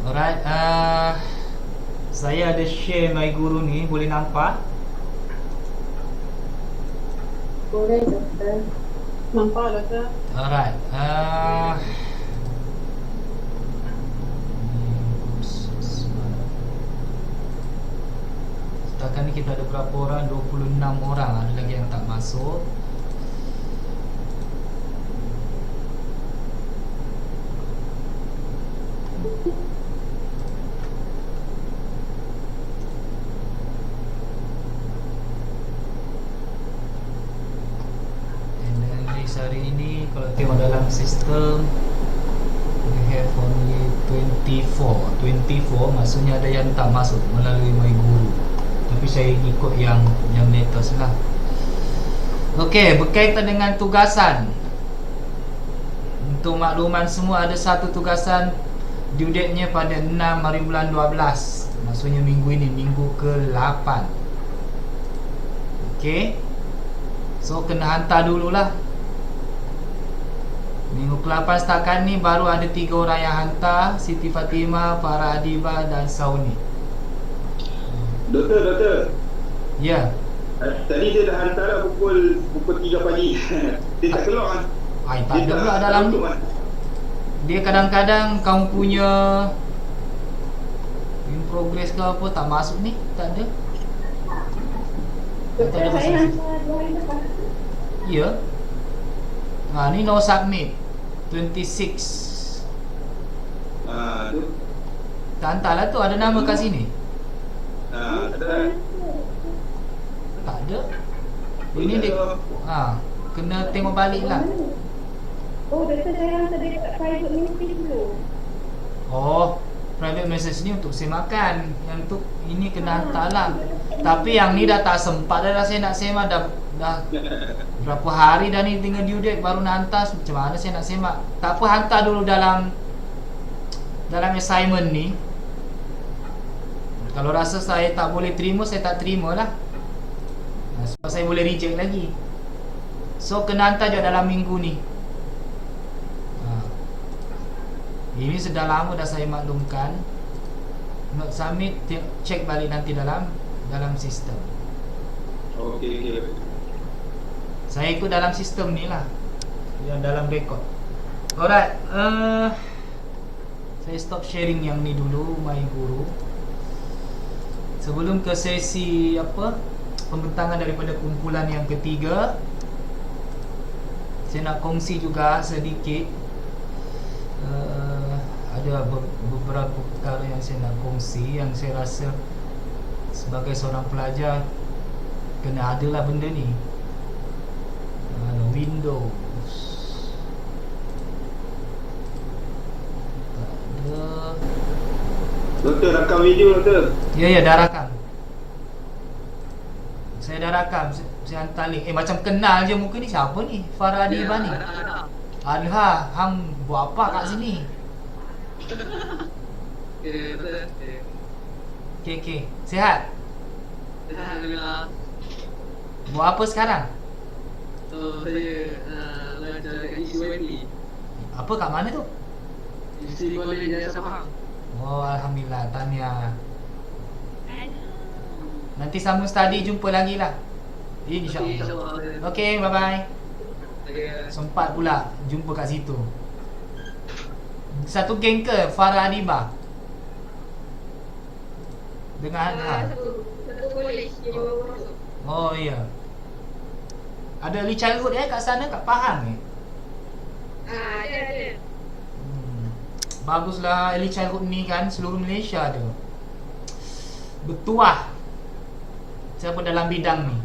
Alright, saya ada share my guru ni, boleh nampak? Boleh doktor. Nampak doktor? Alright, setakat ni kita ada berapa orang? 26 orang, ada lagi yang tak masuk. And then list hari ini, kalau tengok dalam sistem, we have only 24 maksudnya ada yang tak masuk melalui my guru, tapi saya ikut yang latest lah. Okey, berkaitan dengan tugasan, untuk makluman semua, ada satu tugasan due date nya pada 6 hari bulan 12, maksudnya minggu ini, minggu ke-8. Okey, so kena hantar dululah. Minggu ke-8 setakat ni baru ada 3 orang yang hantar, Siti Fatimah, Farah Adibah dan Sauni. Doktor. Ya. Tadi dia dah hantar dah pukul 3 pagi. Dia tak keluar. Ai, tak ada pula dalam ni. Dia kadang-kadang kamu punya in progress ke apa tak masuk ni, tak ada. Tak Doktor, ada saya masa. hantar 2 hari lepas. Ya. Ni no submit 26. Tu. Tak hantar lah tu, ada nama kat sini. Ada. Tak ada. Ini dia kena tengok balik lah. Oh, doktor, saya hantar dekat private meeting dulu. Oh, private message ni untuk semakan. Yang tu ini kena hantar lah. Tapi yang ni dah tak sempat dah saya nak semak, dah berapa hari dah ni tinggal due date baru nak hantar. Macam mana saya nak semak? Tak apa, hantar dulu dalam assignment ni. Kalau rasa saya tak boleh terima, saya tak terima lah. Sebab saya boleh reject lagi. So kena hantar je dalam minggu ni. Ini sudah lama dah saya maklumkan. Not submit, check balik nanti dalam sistem. Okey. Saya ikut dalam sistem ni lah, yang dalam rekod. Alright, saya stop sharing yang ni dulu, my guru. Sebelum ke sesi pembentangan daripada kumpulan yang ketiga, saya nak kongsi juga sedikit. Ada beberapa perkara yang saya nak kongsi, yang saya rasa sebagai seorang pelajar kena adalah benda ni. Windows tak ada. Doktor rakam video doktor. Ya, dah rakam. Saya dah rakam. Saya hantar link. Macam kenal je muka ni. Siapa ni? Farah Adibah ni. Ada. Hang buat apa kat sini? Okay. Sihat? Alhamdulillah. Buat apa sekarang? Saya belajar kat UNB. Apa kat mana tu? Universiti Kuala Jaya Sabah. Oh, Alhamdulillah. Tahniah. Nanti sambung study, jumpa lagi lah, InsyaAllah. Okay, bye-bye. Sempat pula jumpa kat situ. Satu geng ke Farah Adibah? Dengan Satu college dia baru masuk. Oh ya. Ada early childhood kat sana, kat Pahang ni. Ada. Baguslah early childhood ni kan, seluruh Malaysia ada. Bertuah siapa dalam bidang ni.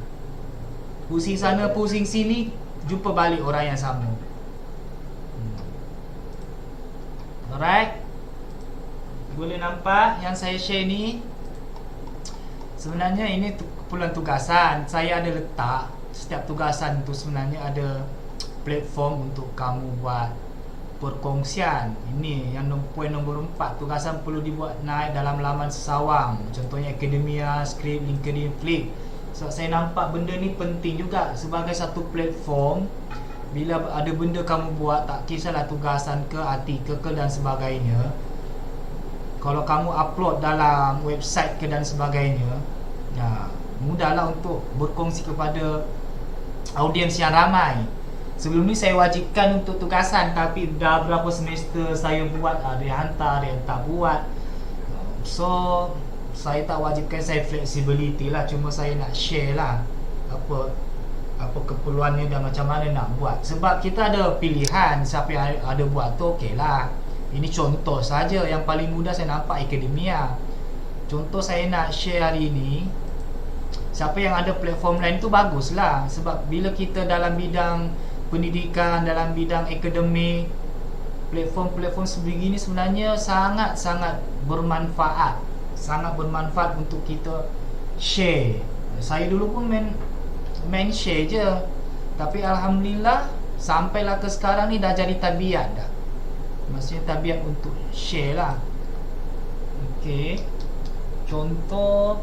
Pusing sana, pusing sini, jumpa balik orang yang sama. Alright. Boleh nampak yang saya share ni. Sebenarnya ini kumpulan tugasan. Saya ada letak setiap tugasan tu sebenarnya ada platform untuk kamu buat perkongsian. Ini yang poin nombor 4. Tugasan perlu dibuat naik dalam laman sesawang. Contohnya Akademia, Skrip, LinkedIn, Flip. So saya nampak benda ni penting juga sebagai satu platform. Bila ada benda kamu buat, tak kisahlah tugasan ke, artikel ke dan sebagainya, kalau kamu upload dalam website ke dan sebagainya, mudahlah untuk berkongsi kepada audiens yang ramai. Sebelum ni saya wajibkan untuk tugasan, tapi dah berapa semester saya buat, ada yang hantar, ada yang tak buat. So saya tak wajibkan, saya flexibility lah. Cuma saya nak share lah apa keperluannya dan macam mana nak buat. Sebab kita ada pilihan, siapa yang ada buat tu okey lah. Ini contoh saja, yang paling mudah saya nampak Akademia. Contoh saya nak share hari ini, siapa yang ada platform lain tu baguslah. Sebab bila kita dalam bidang pendidikan, dalam bidang akademik, platform-platform sebegini sebenarnya sangat-sangat bermanfaat. Sangat bermanfaat untuk kita share. Saya dulu pun main share je, tapi Alhamdulillah sampailah ke sekarang ni dah jadi tabiat dah. Maksudnya tabiat untuk share lah. Okey, contoh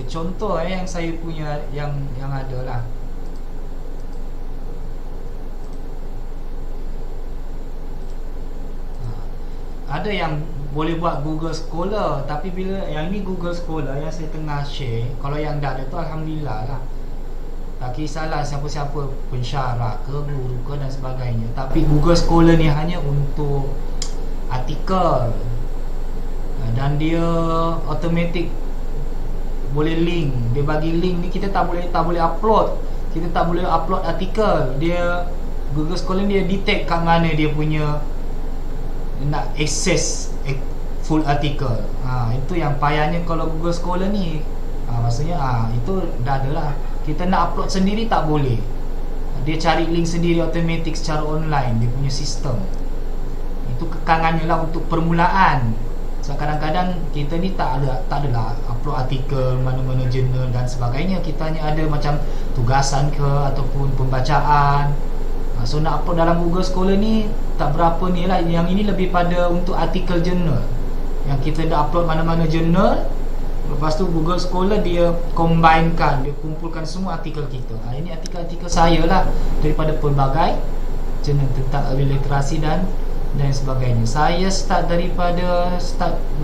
contoh yang saya punya yang ada lah. Ada yang boleh buat Google Scholar, tapi bila yang ini Google Scholar yang saya tengah share, kalau yang dah ada tu Alhamdulillah lah. Tak kisahlah siapa-siapa pensyarah ke, guru ke dan sebagainya. Tapi Google Scholar ni hanya untuk artikel, dan dia automatic boleh link. Dia bagi link ni, kita tak boleh upload. Kita tak boleh upload artikel. Dia Google Scholar dia detect kat mana dia punya nak access full artikel. Itu yang payahnya kalau Google Scholar ni. Maksudnya itu dah ada lah. Kita nak upload sendiri tak boleh. Dia cari link sendiri automatic secara online, dia punya sistem. Itu kekangannya lah untuk permulaan. So, kadang-kadang kita ni tak adalah upload artikel mana-mana jurnal dan sebagainya. Kita hanya ada macam tugasan ke ataupun pembacaan. So nak upload dalam Google Scholar ni tak berapa ni lah. Yang ini lebih pada untuk artikel jurnal, yang kita dah upload mana-mana jurnal. Lepas tu Google Scholar dia combinekan, dia kumpulkan semua artikel kita. Ini artikel-artikel saya lah, daripada pelbagai jurnal tentang early literasi dan sebagainya. Saya start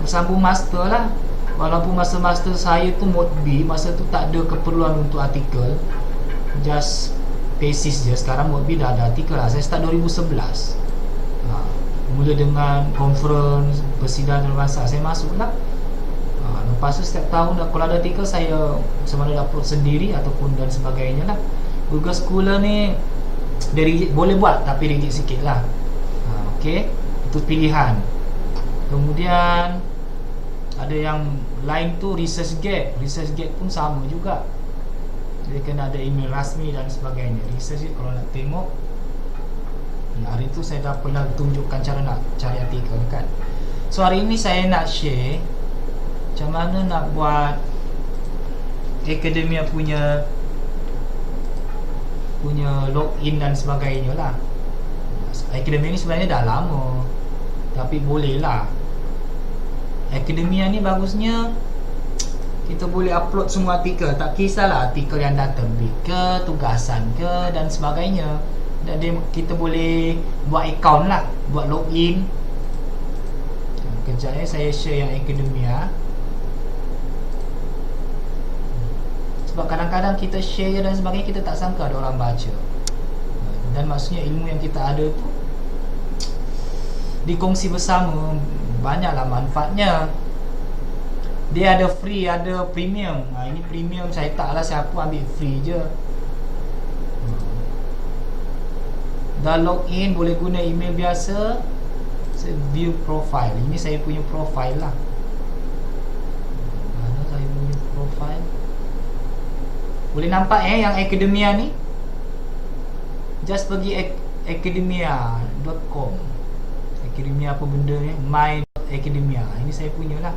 bersambung master lah. Walaupun masa master saya tu mode B, masa tu tak ada keperluan untuk artikel, just tesis je. Sekarang mode B dah ada artikel lah. Saya start 2011. Mula dengan conference persidangan bangsa, saya masuk lah. Lepas tu setiap tahun kalau ada artikel, saya sama ada upload sendiri ataupun dan sebagainya lah. Google Scholar ni dia rigid, boleh buat tapi rigid sikit lah. Okay, itu pilihan. Kemudian ada yang lain tu ResearchGate. ResearchGate pun sama juga, dia kena ada email rasmi dan sebagainya. ResearchGate kalau nak tengok, hari tu saya dah pernah tunjukkan cara nak cari artikel kan. So hari ni saya nak share macam mana nak buat Akademia punya login dan sebagainya lah. Akademia ni sebenarnya dah lama, tapi boleh lah. Akademia ni bagusnya kita boleh upload semua artikel. Tak kisahlah artikel yang dah terbit ke, tugasan ke dan sebagainya. Dan kita boleh buat account lah, buat login. Kejap saya share yang Akademia. Sebab kadang-kadang kita share dan sebagainya, kita tak sangka ada orang baca. Dan maksudnya ilmu yang kita ada tu dikongsi bersama, banyaklah manfaatnya. Dia ada free, ada premium. Ini premium saya taklah, siapa ambil free je. Dah login, boleh guna email biasa. Saya view profile. Ini saya punya profile lah. Mana saya punya profile? Boleh nampak yang Akademia ni. Just pergi academia.com. Akademia apa benda ni? My Akademia. Ini saya punya lah.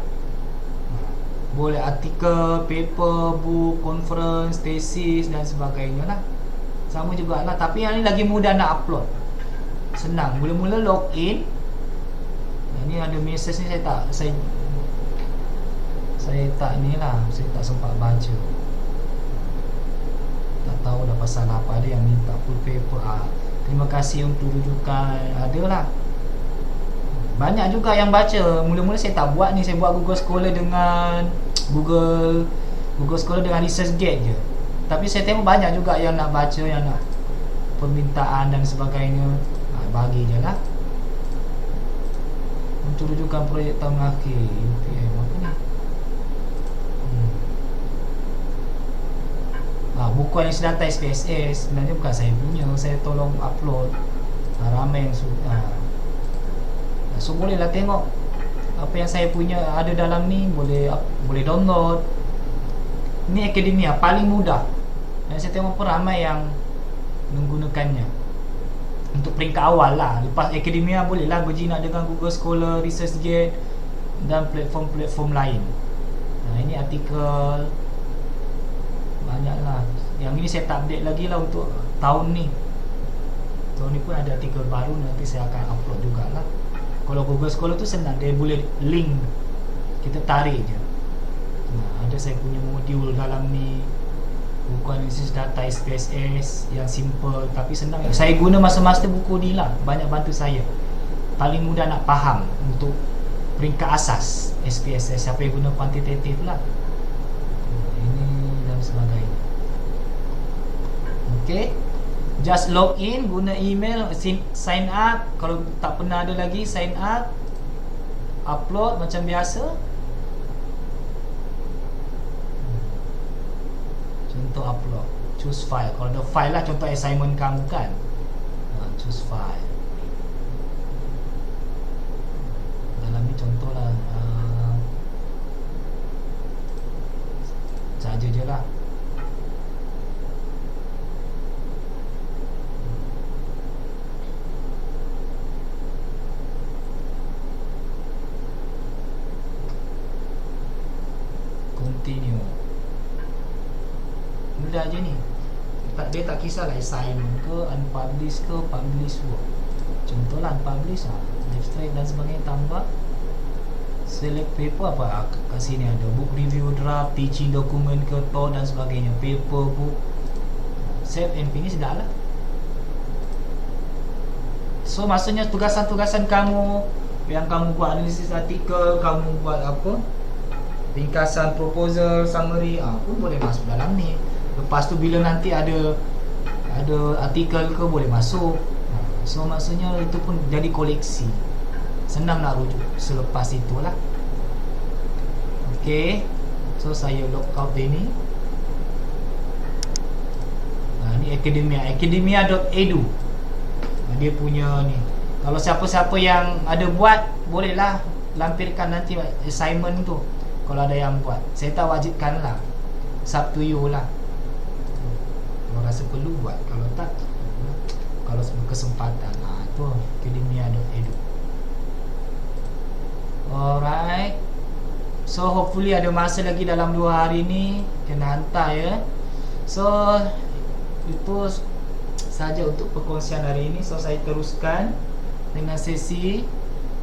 Boleh artikel, paper, book, conference, tesis dan sebagainya lah. Sama juga lah. Tapi yang ni lagi mudah nak upload. Senang. Mula-mula login. Ini ada message ni, saya tak ni lah. Saya tak sempat baca. Tak tahu dah pasal apa. Ada yang minta full paper. Terima kasih untuk rujukan. Adalah banyak juga yang baca. Mula-mula saya tak buat ni, saya buat Google Scholar dengan Google Scholar dengan ResearchGate je. Tapi saya tengok banyak juga yang nak baca, yang nak permintaan dan sebagainya. Bagi je lah. Untuk rujukan projek tahun akhir UPM apa ni? Buku yang data SPSS sebenarnya bukan saya punya, saya tolong upload. Ramai yang sudah. So bolehlah tengok apa yang saya punya ada dalam ni, boleh download. Ni akademia paling mudah. Dan saya tengok pun ramai yang menggunakannya untuk peringkat awal lah. Lepas akademia bolehlah berjinak dengan Google Scholar, ResearchGate dan platform-platform lain. Ini artikel banyaklah. Yang ini saya tak update lagi lah untuk tahun ni. Tahun ni pun ada artikel baru, nanti saya akan upload jugalah. Kalau Google Scholar tu senang, dia boleh link, kita tarik je. Ada saya punya modul dalam ni, buku analisis data SPSS yang simple tapi senang. Saya guna masa master buku ni lah, banyak bantu saya. Paling mudah nak faham untuk peringkat asas SPSS, siapa yang guna kuantitatif lah. Ini dan sebagainya. Okay, just log in, guna email, sign up. Kalau tak pernah ada lagi, sign up, upload macam biasa. Contoh upload, choose file. Kalau ada file lah, contoh assignment kamu kan, choose file. Dalam ni contoh lah, saja je lah. Continue. Mudah je ni. Dia tak kisahlah assignment ke, unpublished ke, published work. Contohlah unpublished, abstract dan sebagainya tambah. Select paper apa kat sini ada book review draft, teaching document ke, talk dan sebagainya, paper, book. Save and finish dah lah. So maksudnya tugasan-tugasan kamu yang kamu buat analisis artikel, kamu buat apa, ringkasan proposal, summary, pun boleh masuk dalam ni. Lepas tu bila nanti ada artikel ke, boleh masuk. So maksudnya itu pun jadi koleksi. Senang nak rujuk selepas itulah. Okay, so saya log out ini. Ni academia.edu. Dia punya ni. Kalau siapa-siapa yang ada buat, bolehlah lampirkan nanti assignment tu. Kalau ada yang buat, saya tak wajibkan lah, sub to you lah. Kalau rasa perlu buat, kalau tak, kalau berkesempatan, tu academia.edu. Alright. So hopefully ada masa lagi dalam 2 hari ni, kena hantar ya. So itu saja untuk perkongsian hari ini. So saya teruskan dengan sesi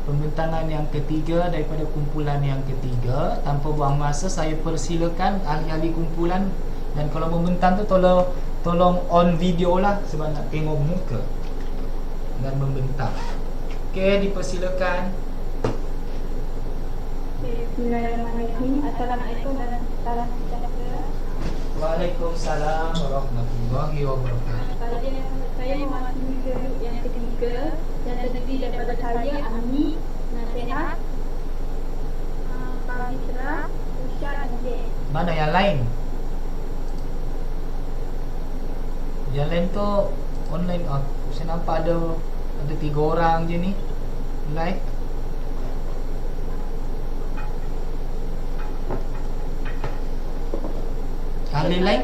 pembentangan yang ketiga daripada kumpulan yang ketiga. Tanpa buang masa, saya persilakan ahli-ahli kumpulan. Dan kalau membentang tu tolong on video lah, sebab nak tengok muka dan membentang. Okay, dipersilakan. Bismillahirrahmanirrahim. Assalamualaikum warahmatullahi wabarakatuh. Waalaikumsalam warahmatullahi wabarakatuh. Saya mewakili grup yang ketiga yang terdiri daripada saya, Ami, Nasihat, Pavitra, Usha dan Jen. Mana yang lain? Yang lain tu online. Saya nampak ada 3 orang je ni live. Ahli lain?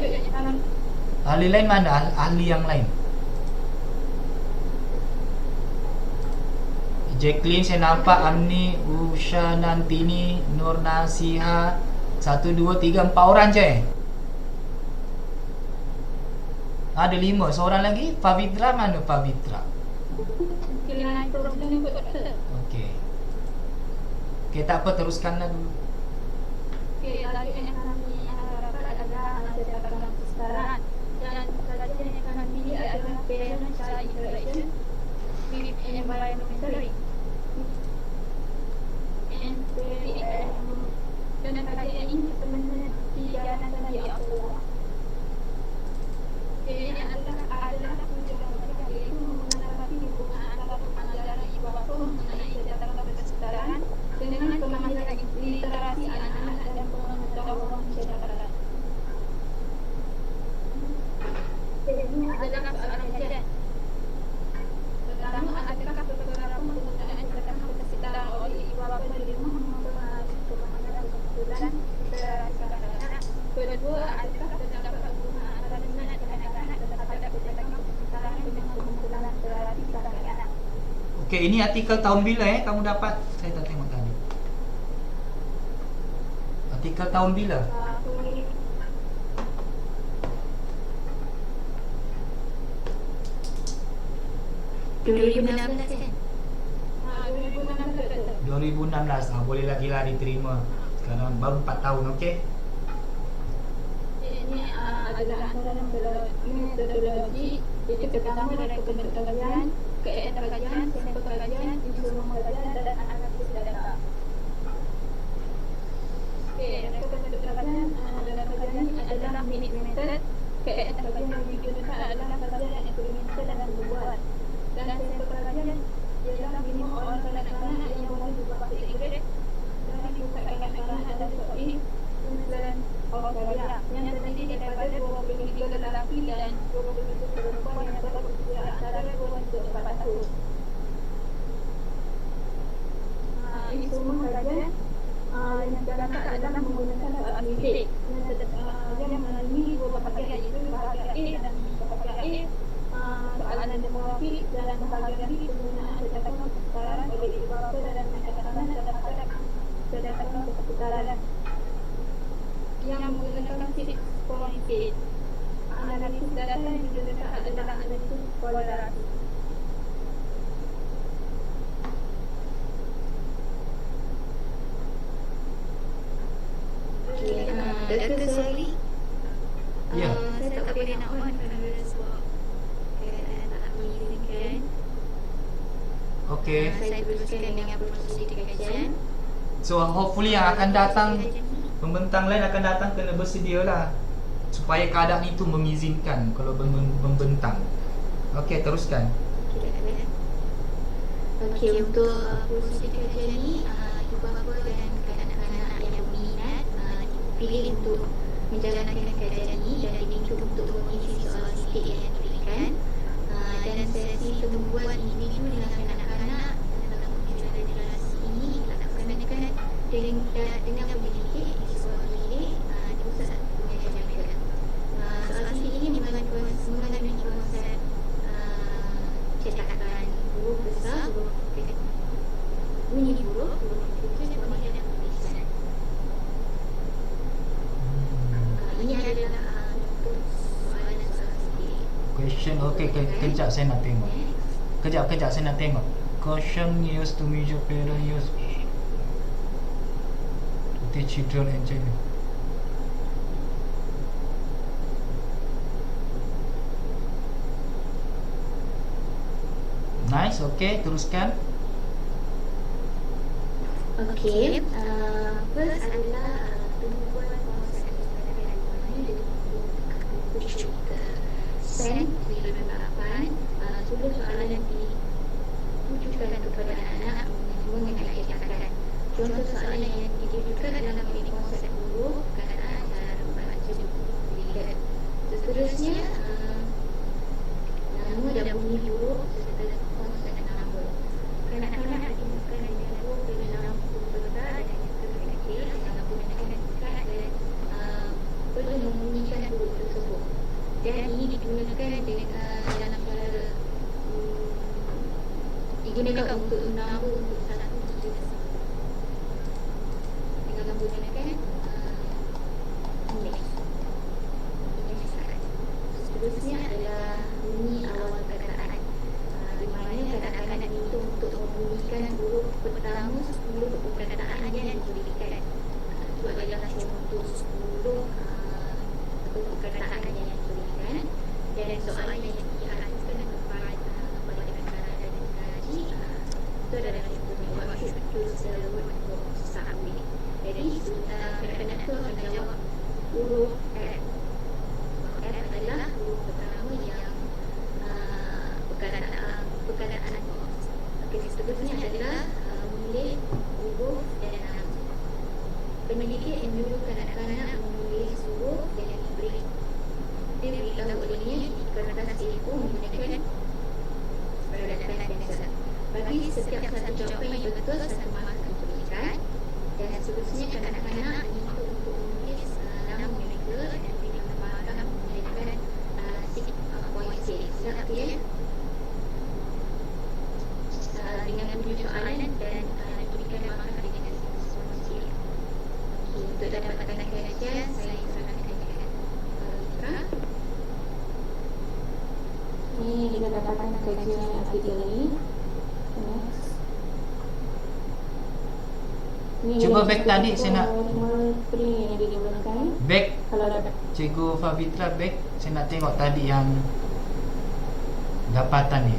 Ahli lain mana? Ahli yang lain? Jacqueline saya nampak, Amni, Usha, Nantini, Nur Nasiha. 1, 2, 3, 4 orang je. Ada 5. Seorang lagi. Pavitra mana Pavitra? Kira problem kot doktor. Okey. Okey, tak apa, teruskanlah dulu. Okey, lagu yang kami harapkan adalah sejarah sekarang. Dan Okey, ini artikel tahun bila kamu dapat? Saya tak tengok tadi. Artikel tahun bila? Boleh. 2016 kan? 2016 betul. 2016. Boleh lagi lah diterima. Sekarang baru 4 tahun, okey? Ini adalah dalam metodologi. Itu pertama dari bentuk kajian, keadaan kajian, sampel kajian, instrumen kajian dan analisis data. Okey, bentuk kajian dalam kajian ini adalah minute method. Keadaan kajian yang digunakan adalah kajian yang eksperimental dan berbuat. Dan sampel kajian ialah 5 orang kanak-kanak yang boleh berbahasa Inggeris dari pusat kanak-kanak dan SOE Queensland, Australia yang terdiri daripada 23 lelaki dan 23 perempuan yang berusia antara 2 hingga 4 tahun. Ini semua kajian yang digunakan adalah menggunakan soalan bilik yang mengandungi 2 bahagian, iaitu bahagian A dan bahagian A. Soalan demografi dalam bahagian B penggunaan sedangkan perputaran oleh ibu bapa dalam pendekatan terhadap sedangkan perputaran yang menggunakan 6 point eight. Analisis data yang digunakan adalah analisis korelasi. Dr. Sally, Ya. saya tak boleh nak on kerana sebab keadaan tak mengizinkan. Okey. Saya teruskan dengan prosedur kajian. So hopefully yang akan datang, pembentang lain akan datang, kena bersedia lah supaya keadaan itu mengizinkan kalau membentang. Okey, teruskan. Okey, untuk prosedur kajian ni, ibu bapa dan kanak-kanak yang berminat dipilih untuk menjalankan kajian ini dan diminta untuk mengisi soalan sidik yang diberikan. Dan sesi pertemuan individu dengan kanak-kanak dalam generasi ini dilaksanakan dengan pendidik di sebuah bilik di pusat pengajian juga. Soalan sidik ini mengandungi konsep cetakan huruf besar, bunyi huruf, kemudian dan tulisan. Ini adalah untuk soalan-soalan sidik. Question, okey, kejap saya nak tengok. Kejap saya nak tengok. Question used to measure parent use to teach children and children. Nice, okey, teruskan. Okey, first adalah tumpuan konsep kepada mana dia tujuh ke sen 8 sebelum soalan nanti tujukan kepada anak-anak mengenai cetakan. Contoh soalan yang ditujukan dalam ini konsep huruf, kataan, cara membaca lihat. Seterusnya nama dan bunyi huruf serta konsep nama. Kanak-kanak ditemukan dengan huruf dengan nama huruf besar dan yang kecil yang menggunakan dekat dan perlu membunyikan huruf tersebut. Dan ini digunakan dalam cara digunakan untuk nama untuk satu jenis dengan menggunakan indeks. Seterusnya adalah bunyi awal perkataan, di mana kanak-kanak diminta untuk membunyikan huruf pertama 10 perkataan yang diberikan. Itu adalah contoh 10 perkataan yang diberikan. Dan soalan yang diarahkan kepada kanak-kanak dan kaji itu adalah contohnya what should choose the word for start with. Jadi kanak-kanak itu akan jawab huruf F. F adalah huruf pertama yang perkataan. Okey, seterusnya adalah memilih huruf dan nama. Pendidik menyuruh kanak-kanak menulis huruf yang diberi. Dia beritahu olehnya di kertas A4 menggunakan peralatan pensel. Bagi setiap satu jawapan yang betul, satu mark akan diberikan. Dan seterusnya kanak-kanak diminta untuk menulis nama mereka dan dengan mark akan menggunakan 6 point 6. Siap ya? dengan 7 soalan dan berikan markah dengan sosial. Untuk dapatkan kajian, saya serahkan kepada Fitra. Ini kita dapatkan kajian artikel ini. Next. Ini Cuba dia back tadi, saya nak print yang digunakan. back. Kalau ada Cikgu Fafitra back. Saya nak tengok tadi yang dapatan ni.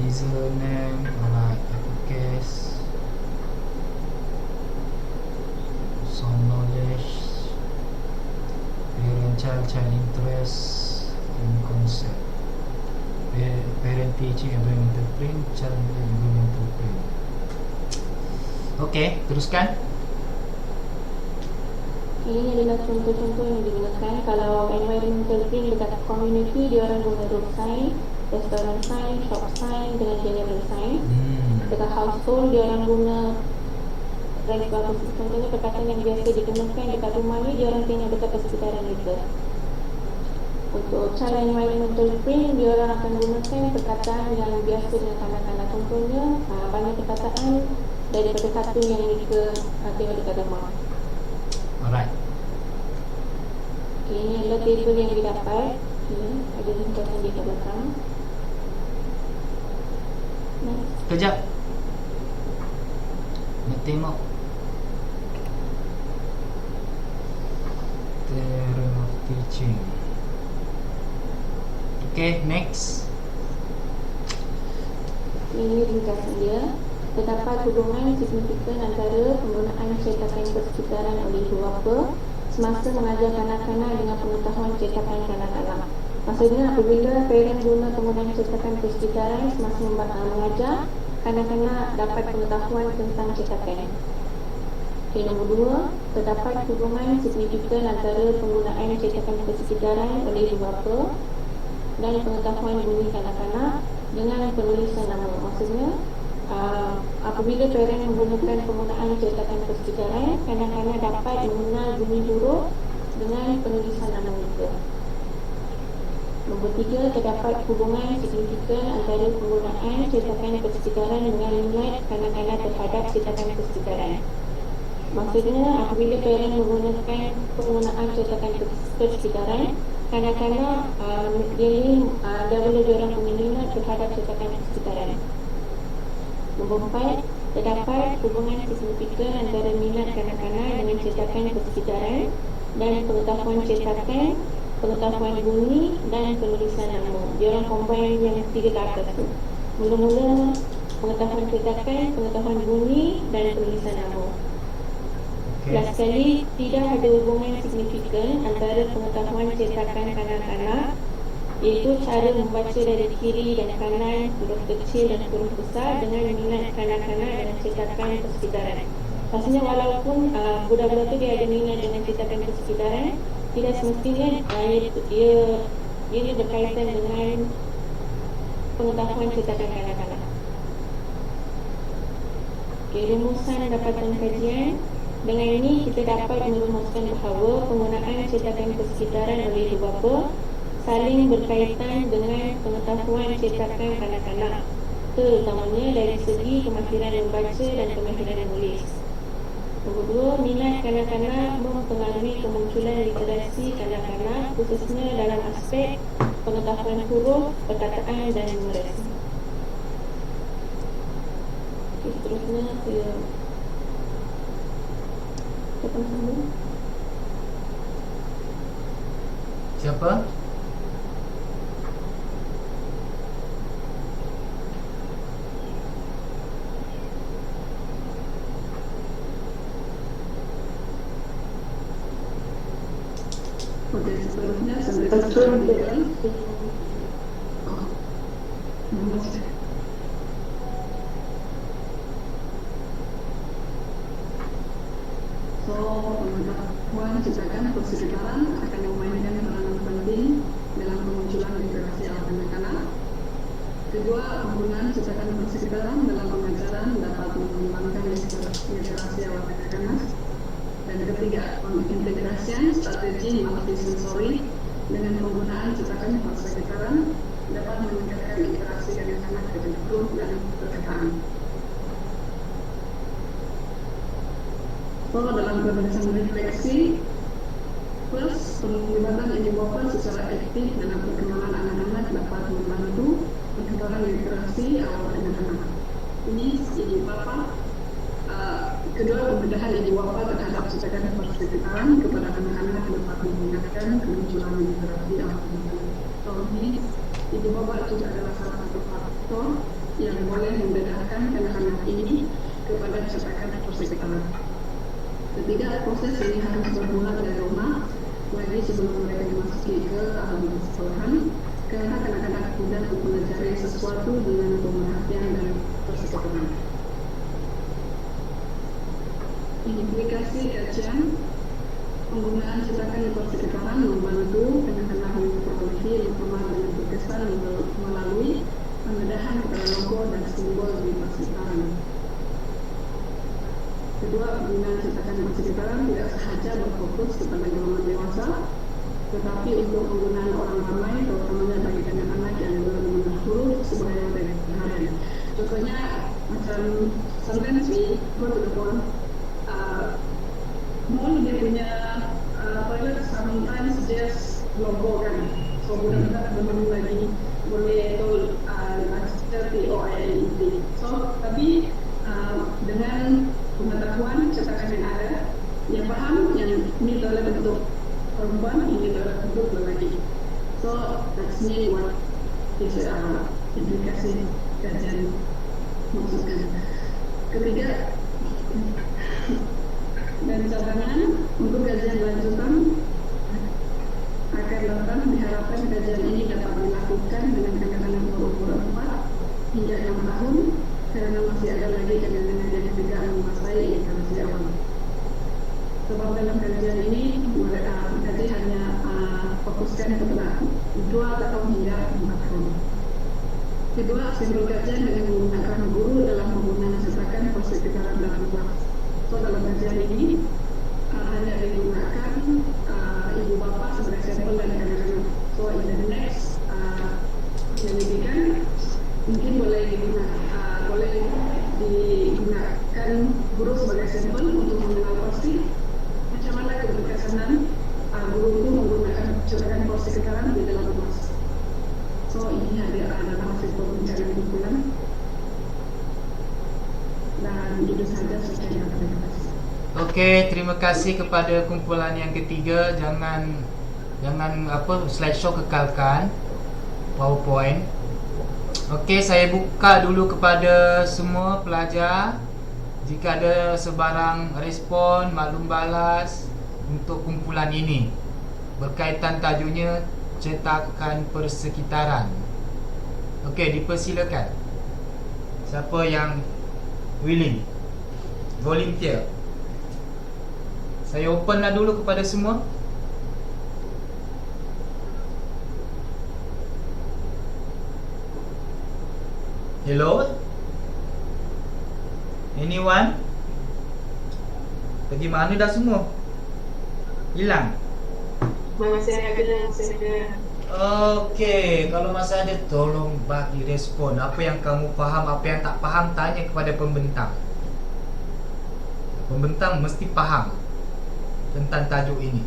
Username, alright, case, some knowledge, parent child interest, and concept, parent teaching environmental print, child environmental print. Okey, teruskan. ini adalah contoh-contoh yang digunakan. Kalau environmental print dekat community, dia orang guna road sign, restaurant sign, shop sign dengan general sign. Dekat household, dia orang guna rice bagus. Contohnya perkataan yang biasa digunakan dekat rumah ni, dia orang tengok dekat persekitaran kita. Untuk child environmental print, dia orang akan gunakan perkataan yang biasa dengan kanak-kanak. Contohnya, banyak perkataan daripada kartun yang mereka tengok dekat rumah. Alright. Okay, ini adalah table yang didapat. Okay, ada ringkasan di belakang. Next. Kejap. Nak tengok theory of teaching. Okay, next. Ini ringkasan dia. Terdapat hubungan signifikan antara penggunaan cetakan persekitaran oleh ibu bapa semasa mengajar kanak-kanak dengan pengetahuan cetakan kanak-kanak. Maksudnya apabila parent guna penggunaan cetakan persekitaran semasa mengajar, kanak-kanak dapat pengetahuan tentang cetakan. Okay, nombor 2, terdapat hubungan signifikan antara penggunaan cetakan persekitaran oleh ibu bapa dan pengetahuan bunyi kanak-kanak dengan penulisan nama. Maksudnya apabila parent menggunakan penggunaan cetakan persekitaran, kanak-kanak dapat mengenal bunyi huruf dengan penulisan nama mereka. Nombor 3, terdapat hubungan signifikan antara penggunaan cetakan persekitaran dengan minat kanak-kanak terhadap cetakan persekitaran. Maksudnya apabila parent menggunakan penggunaan cetakan persekitaran, kanak-kanak dia ni dahulu diorang punya minat terhadap cetakan persekitaran. Nombor 4, terdapat hubungan signifikan antara minat kanak-kanak dengan cetakan persekitaran dan pengetahuan cetakan, pengetahuan bunyi dan penulisan nama. Diorang combine yang 3 ke atas tu. Mula-mula pengetahuan cetakan, pengetahuan bunyi dan penulisan nama. Last sekali, tidak ada hubungan signifikan antara pengetahuan cetakan kanak-kanak, iaitu cara membaca dari kiri dan kanan, huruf kecil dan huruf besar dengan minat kanak-kanak dengan cetakan persekitaran. Maksudnya walaupun budak-budak tu dia ada minat dengan cetakan persekitaran, tidak semestinya ia berkaitan dengan pengetahuan cetakan kanak-kanak. Okay, rumusan dapatan kajian. Dengan ini kita dapat merumuskan bahawa penggunaan cetakan persekitaran oleh ibu bapa saling berkaitan dengan pengetahuan cetakan kanak-kanak, terutamanya dari segi kemahiran membaca dan kemahiran menulis. Nombor 2, minat kanak-kanak mempengaruhi kemunculan literasi kanak-kanak, khususnya dalam aspek pengetahuan huruf, perkataan dan numerasi. Okay, seterusnya saya sambung. Siapa? Okey, seterusnya sampai tujuan dia. Pengetahuan cetakan persekitaran akan memainkan peranan penting dalam kemunculan literasi anak-anak. Kedua, penggunaan cetakan persekitaran dalam pengajaran dapat mengembangkan literasi anak-anak. Dan ketiga, pengintegrasian strategi multisensori dengan penggunaan cetakan persekitaran dapat meningkatkan literasi anak-anak. anak-anak ketentu dan perkataan. So, dalam pemeriksaan refleksi, plus penglibatan ibu bapa secara aktif dalam perkembangan anak-anak dapat membantu pengenalan literasi awal anak-anak. Ini ibu bapa, kedua pembedahan ibu bapa terhadap cecakan persekitaran kepada anak-anak dapat menggunakan kemunculan literasi awal anak-anak. So, ini ibu bapa juga adalah salah satu faktor yang boleh membedakan anak-anak ini kepada cecakan persekitaran. Ketiga, proses ini harus bermula dari rumah, lagi sebelum mereka dimasuki ke sekolahan, karena kanak-kanak mudah mempelajari sesuatu dengan pemerhatian dan persekitaran. Implikasi kajian penggunaan cetakan di persekitaran membantu kanak-kanak memperoleh informasi yang berkesan melalui pembedahan kepada logo dan simbol di persekitaran. Kedua, penggunaan cetakan persekitaran tidak sahaja berfokus kepada golongan dewasa, tetapi untuk penggunaan orang ramai, terutamanya bagi anak-anak yang belum mengenal huruf sebagai harian. Contohnya, macam sometimes we go to the mall, mall dia punya toilet sometimes just logo kan, so budak-budak belum lagi boleh tahu TOILET. So, tapi dengan pengetahuan cetakan yang ada, dia faham yang ini toilet untuk perempuan, ini toilet untuk lelaki. So that's me what is implikasi kajian maksudkan. Ketiga, dan cadangan untuk kajian lanjutan akan datang. Diharapkan kajian ini dapat dilakukan dengan anak-anak berumur 4 hingga 6 tahun, karena masih ada lagi anak-anak yang tidak menguasai literasi awal. Sebab dalam kajian ini mereka hanya fokuskan kepada 2 tahun hingga 4 tahun. Kedua, simbol kajian dengan menggunakan guru dalam penggunaan cetakan persekitaran dalam kelas. So dalam kajian ini hanya digunakan ibu bapa sebagai sampel dan anak-anak. So in the next penyelidikan mungkin boleh digunakan guru sebagai sampel untuk mengenal pasti macam mana keberkesanan guru itu menggunakan cetakan persekitaran di dalam kelas. So ini adalah hasil perbincangan kumpulan, dan itu saja sekian. Terima kasih. Okey, terima kasih kepada kumpulan yang ketiga. Jangan slideshow kekalkan PowerPoint. Okey, saya buka dulu kepada semua pelajar. Jika ada sebarang respon, maklum balas untuk kumpulan ini berkaitan tajuknya cetakan persekitaran. Okey, dipersilakan. Siapa yang willing? Volunteer. Saya open lah dulu kepada semua. Hello? Anyone? Pergi mana dah semua? Hilang? Masih ada. Okey, kalau masih ada tolong bagi respon. Apa yang kamu faham, apa yang tak faham, tanya kepada pembentang. Pembentang mesti faham tentang tajuk ini.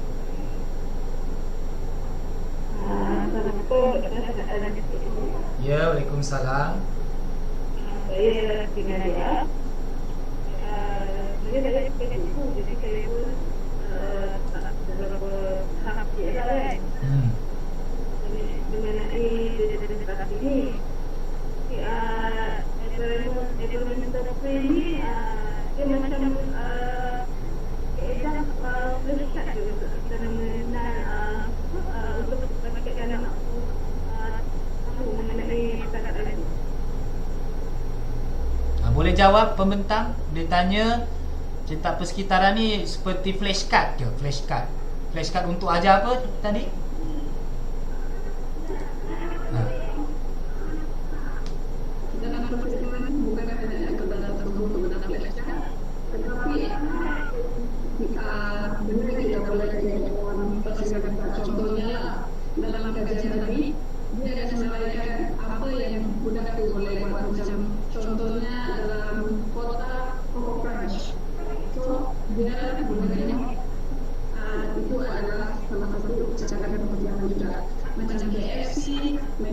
Ya, Waalaikumsalam. Saya tinggal dia. Saya dah ikut ibu, jadi saya pun tak berapa tahap dia lah. Mengenai literasi ini, environmental ini dia macam keedah flashcard juga kita mengenal untuk bagi anak tahu mengenai cetakan ini. Boleh jawab pembentang? Dia tanya cetak persekitaran ni seperti flashcard ke? Flashcard untuk ajar apa tadi? Dalam persekitaran bukan hanya kepada penggunaan flashcard, tetapi benar tidak boleh dalam persekitaran. Contohnya dalam kajian tadi dia akan menawarkan apa yang budak itu boleh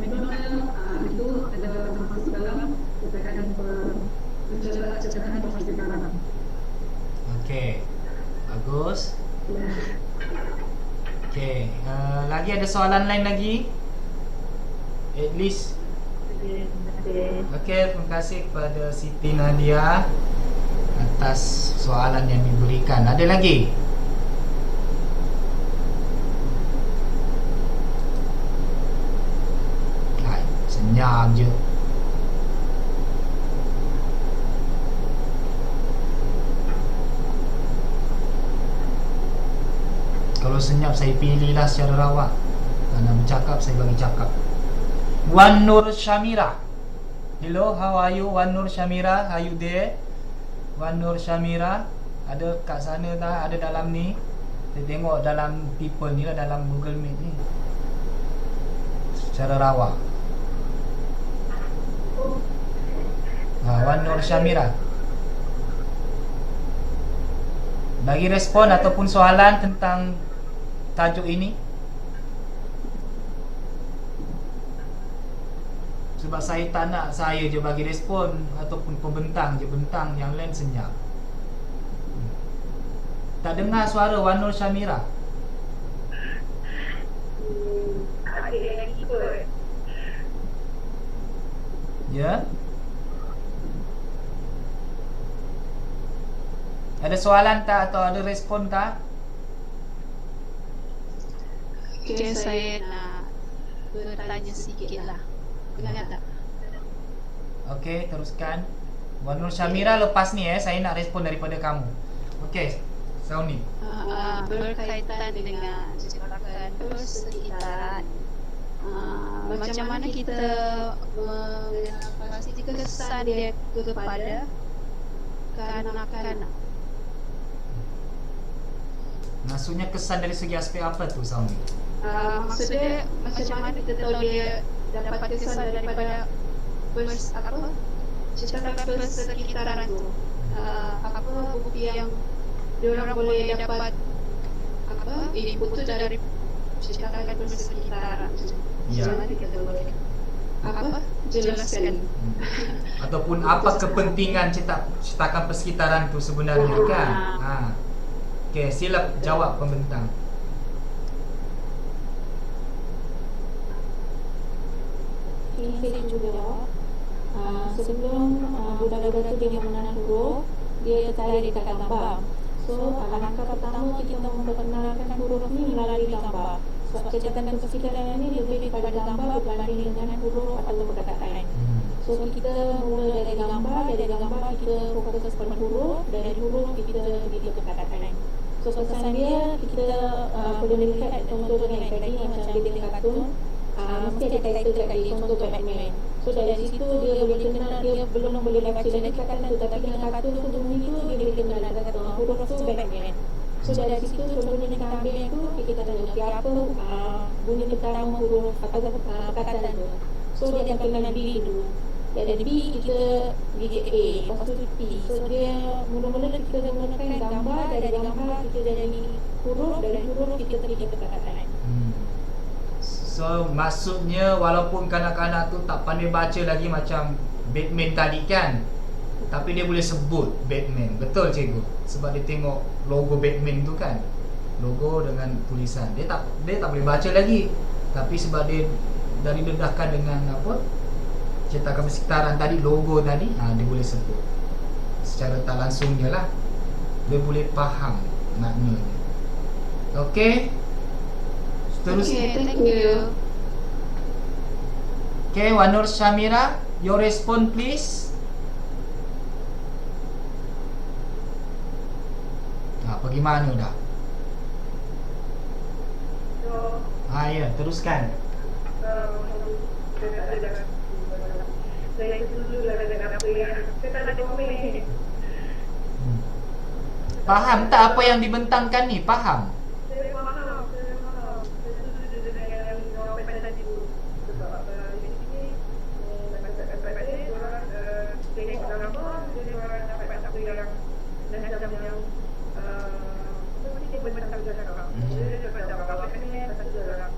McDonald itu adalah termasuk dalam PPKM pencegahan persekitaran. Okey. Bagus. Ya. Okey, lagi ada soalan lain lagi? At least. Okey, terima kasih kepada Siti Nadia atas soalan yang diberikan. Ada lagi? Hai, senyap je. Kalau senyap saya pilihlah secara rawak. Kalau bercakap saya bagi cakap. Wan Nur Syamira. Hello, how are you Wan Nur Syamira? Are you there? Wan Nur Syamira. Ada kat sana tak? Ada dalam ni. Saya tengok dalam people ni lah, dalam Google Meet ni. Secara rawak. Wan Nur Syamira. Bagi respon ataupun soalan tentang tajuk ini. Sebab saya tak nak saya je bagi respon ataupun pembentang je, bentang yang lain senyap. Tak dengar suara Wan Nur Syamira. Ada yang ikut. Ya. Ada soalan tak atau ada respon tak? Okay, saya nak bertanya sikit lah. Dengar tak? Okey, teruskan. Wan Nur Syamira, lepas ni saya nak respon daripada kamu. Okey, Sauni. Berkaitan dengan cekakan persekitaran. Macam mana kita mengatasi kesan dia kepada kanak-kanak? Maksudnya kesan dari segi aspek apa tu, Sauni? Maksudnya macam mana kita tahu dia dapat kesan daripada cekakan persekitaran tu? Apa bukti yang diorang boleh dapat input tu dari cekakan persekitaran? Ya. Macam mana kita boleh jelaskan? Ataupun apa kepentingan cetakan persekitaran tu sebenarnya kan? Okey, sila jawab pembentang. Saya juga sebelum budak-budak tu dia mengenal huruf, dia tertarik dekat gambar. So langkah pertama kita memperkenalkan huruf ni melalui gambar. Sebab cetakan persekitaran ni lebih pada gambar berbanding dengan huruf atau perkataan. So kita mula dari gambar kita fokus pada huruf, dari huruf kita pergi ke perkataan. So pesan dia kita perlu lihat contoh dengan tadi macam dia tengok kartun, mesti ada title kat dia, contoh Batman. So dari situ dia boleh kenal, dia belum boleh baca lagi kata-kata tu, tapi dengan kartun tu bunyi tu dia boleh kenal kata huruf tu Batman. So dari situ contohnya kita ambil tu, kita tanya okay, apa bunyi pertama huruf atau perkataan tu. So dia akan kenal diri dulu. Dari B kita gigit A, lepas tu P. So dia mula-mula kita gunakan gambar, dari gambar kita jadi huruf, dari huruf kita pergi ke perkataan. So maksudnya walaupun kanak-kanak tu tak pandai baca lagi macam Batman tadi kan, tapi dia boleh sebut Batman. Betul cikgu? Sebab dia tengok logo Batman tu kan, logo dengan tulisan. Dia tak boleh baca lagi, tapi sebab dia dari dedahkan dengan apa, cetakan persekitaran tadi, logo tadi, dia boleh sebut. Secara tak langsungnya lah, dia boleh faham maknanya. Okey. Okay, thank you. Okay, Wan Nur Syamira, your response please. Pergi mana dah? Ya, teruskan. Saya dulu lah dengan apa yang saya tak ada komen. Faham tak apa yang dibentangkan ni? Faham? Saya faham. Saya setuju dengan yang jawapan tadi tu. Sebab di sini dapat dia orang tengok gambar, jadi orang dapat apa yang macam yang seperti dia bentang juga. Dia dapat gambar ni satu orang.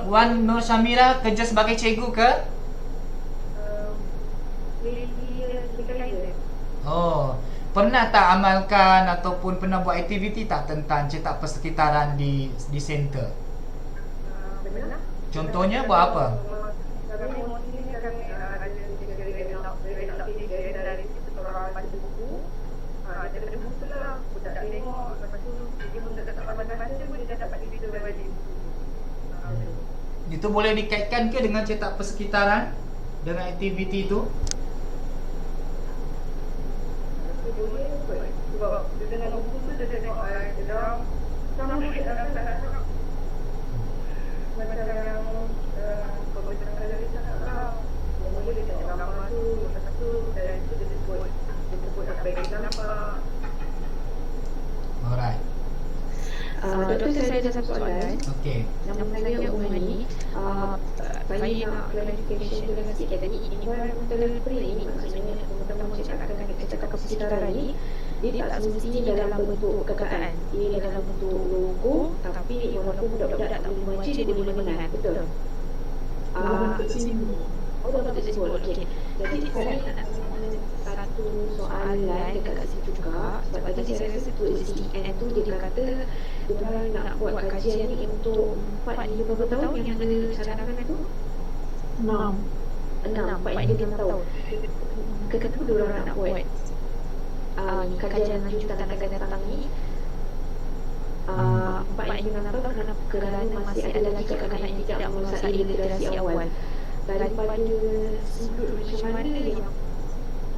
Wan Nur Syamira kerja sebagai cikgu ke? Oh, pernah tak amalkan ataupun pernah buat aktiviti tak tentang cetak persekitaran di center? Contohnya buat apa? Itu boleh dikaitkan ke dengan cetak persekitaran dengan aktiviti itu? Alright. Doktor, saya ada satu soalan. Okey. Yang mengenai umum ini, saya nak clarification juga sikit tadi. Environmental training, maksudnya teman-teman cakapkan cakap persekitaran ini, dia tak semestinya dalam bentuk perkataan. Dia dalam bentuk logo, tapi walaupun budak-budak tak boleh membaca, dia boleh mengenal. Betul? Oh, dalam bentuk simbol. Okey. Jadi saya nak satu soalan dekat situ juga. Sebab tadi saya rasa tu SDN tu dia kata diorang nak buat kajian ni untuk 4 hingga berapa tahun yang ada cadangan tu? 6 4 hingga 6 tahun. Kenapa diorang nak buat kajian lanjutan akan datang ni 4 hingga 6 tahun? Kerana masih ada lagi kanak-kanak yang tidak menguasai literasi awal. Daripada sudut macam mana yang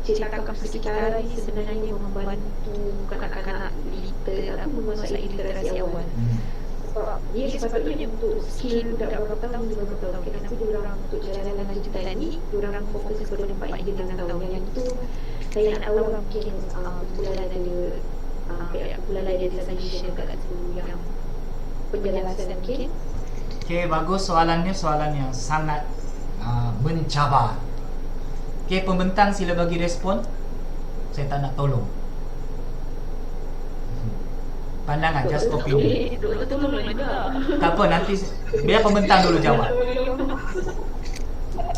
cetakan persekitaran ini sebenarnya membantu kanak-kanak liter menguasai literasi awal. Sebab dia sepatutnya untuk skill budak berapa tahun, berapa tahun. Kenapa diorang untuk jalan lanjutan ni diorang fokus kepada 4 hingga 6 tahun. Yang itu saya nak tahu mungkin kumpulan ada kumpulan ada design dekat situ yang penjelasan mungkin. Okey, bagus soalannya, soalan yang sangat mencabar. Okey, pembentang sila bagi respon. Saya tak nak tolong. Pandangan, just opinion. Tak apa, nanti biar pembentang dulu jawab.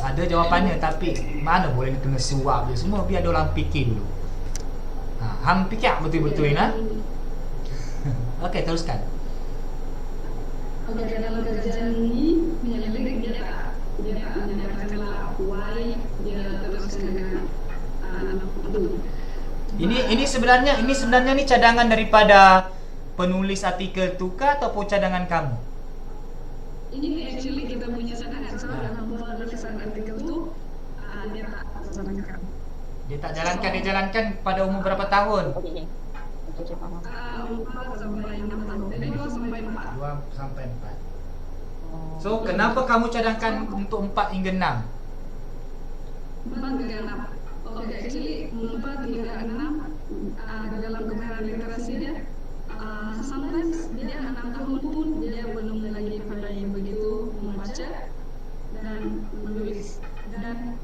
Ada jawapannya, tapi mana boleh kena suap je semua. Biar diorang fikir dulu. Hang fikir betul-betul ni. Okey, teruskan. Okey, dalam kajian ini menyelidik dia tak menyatakanlah why dia teruskan dengan nama itu. Ini sebenarnya ni cadangan daripada penulis artikel tu ke ataupun cadangan kamu? Ini actually kita punya cadangan. So dalam penulisan artikel tu dia tak jalankan. Dia tak jalankan, dia jalankan pada umur berapa tahun? 4 sampai 6 tahun. Jadi 2 sampai 4. 2 sampai 4. So, kenapa kamu cadangkan untuk 4 hingga 6? 4 hingga 6. Okey, actually 4 hingga 6 dalam kemahiran literasi dia sometimes dia 6 tahun pun dia belum lagi pandai begitu membaca dan menulis. Dan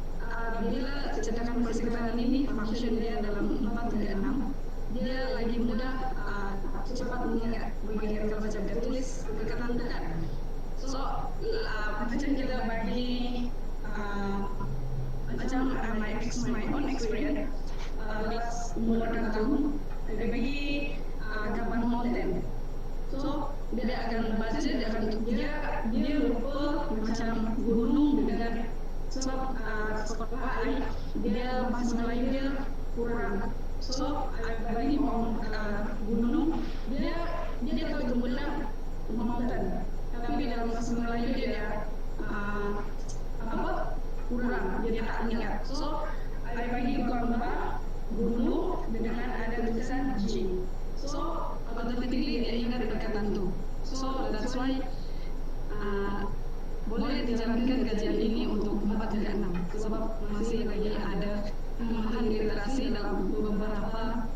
bila cetakan persekitaran ini function dia dalam 4 hingga 6, dia lagi mudah cepat mengingat baca dan tulis perkataan dekat. So, macam kita bagi macam my own experience last umur 6 tahun dia bagi gambar mountain. So, dia akan baca, dia lupa macam gunung dengan sebab sekolah dia bahasa Melayu dia kurang. So, bagi gunung dia tahu itu benar mountain. Tapi dalam bahasa Melayu dia kurang, dia tak ingat. So, I bagi gambar gunung dengan ada tulisan G. So, automatically dia ingat perkataan tu. So, that's why boleh dijalankan kajian ini untuk 4 hingga 6 sebab masih lagi ada pemahaman literasi dalam beberapa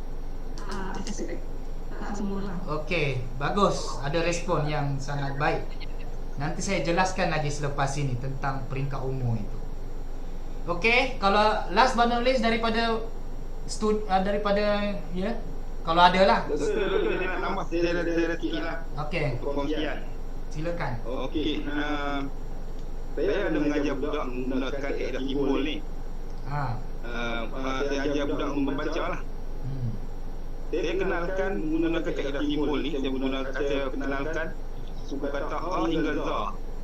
aspek. Tak semua lah. Okey, bagus. Ada respon yang sangat baik. Nanti saya jelaskan lagi selepas ini tentang peringkat umur itu. Okey, kalau last but not least daripada kalau ada lah. Saya nak tambah, saya ada sikit lah. Okey. Perkongsian. Silakan. Okey. Saya ada mengajar budak menggunakan kaedah simbol ni. Saya ajar budak membaca lah. Saya kenalkan menggunakan kaedah simbol ni. Saya kenalkan suku kata A hingga Z.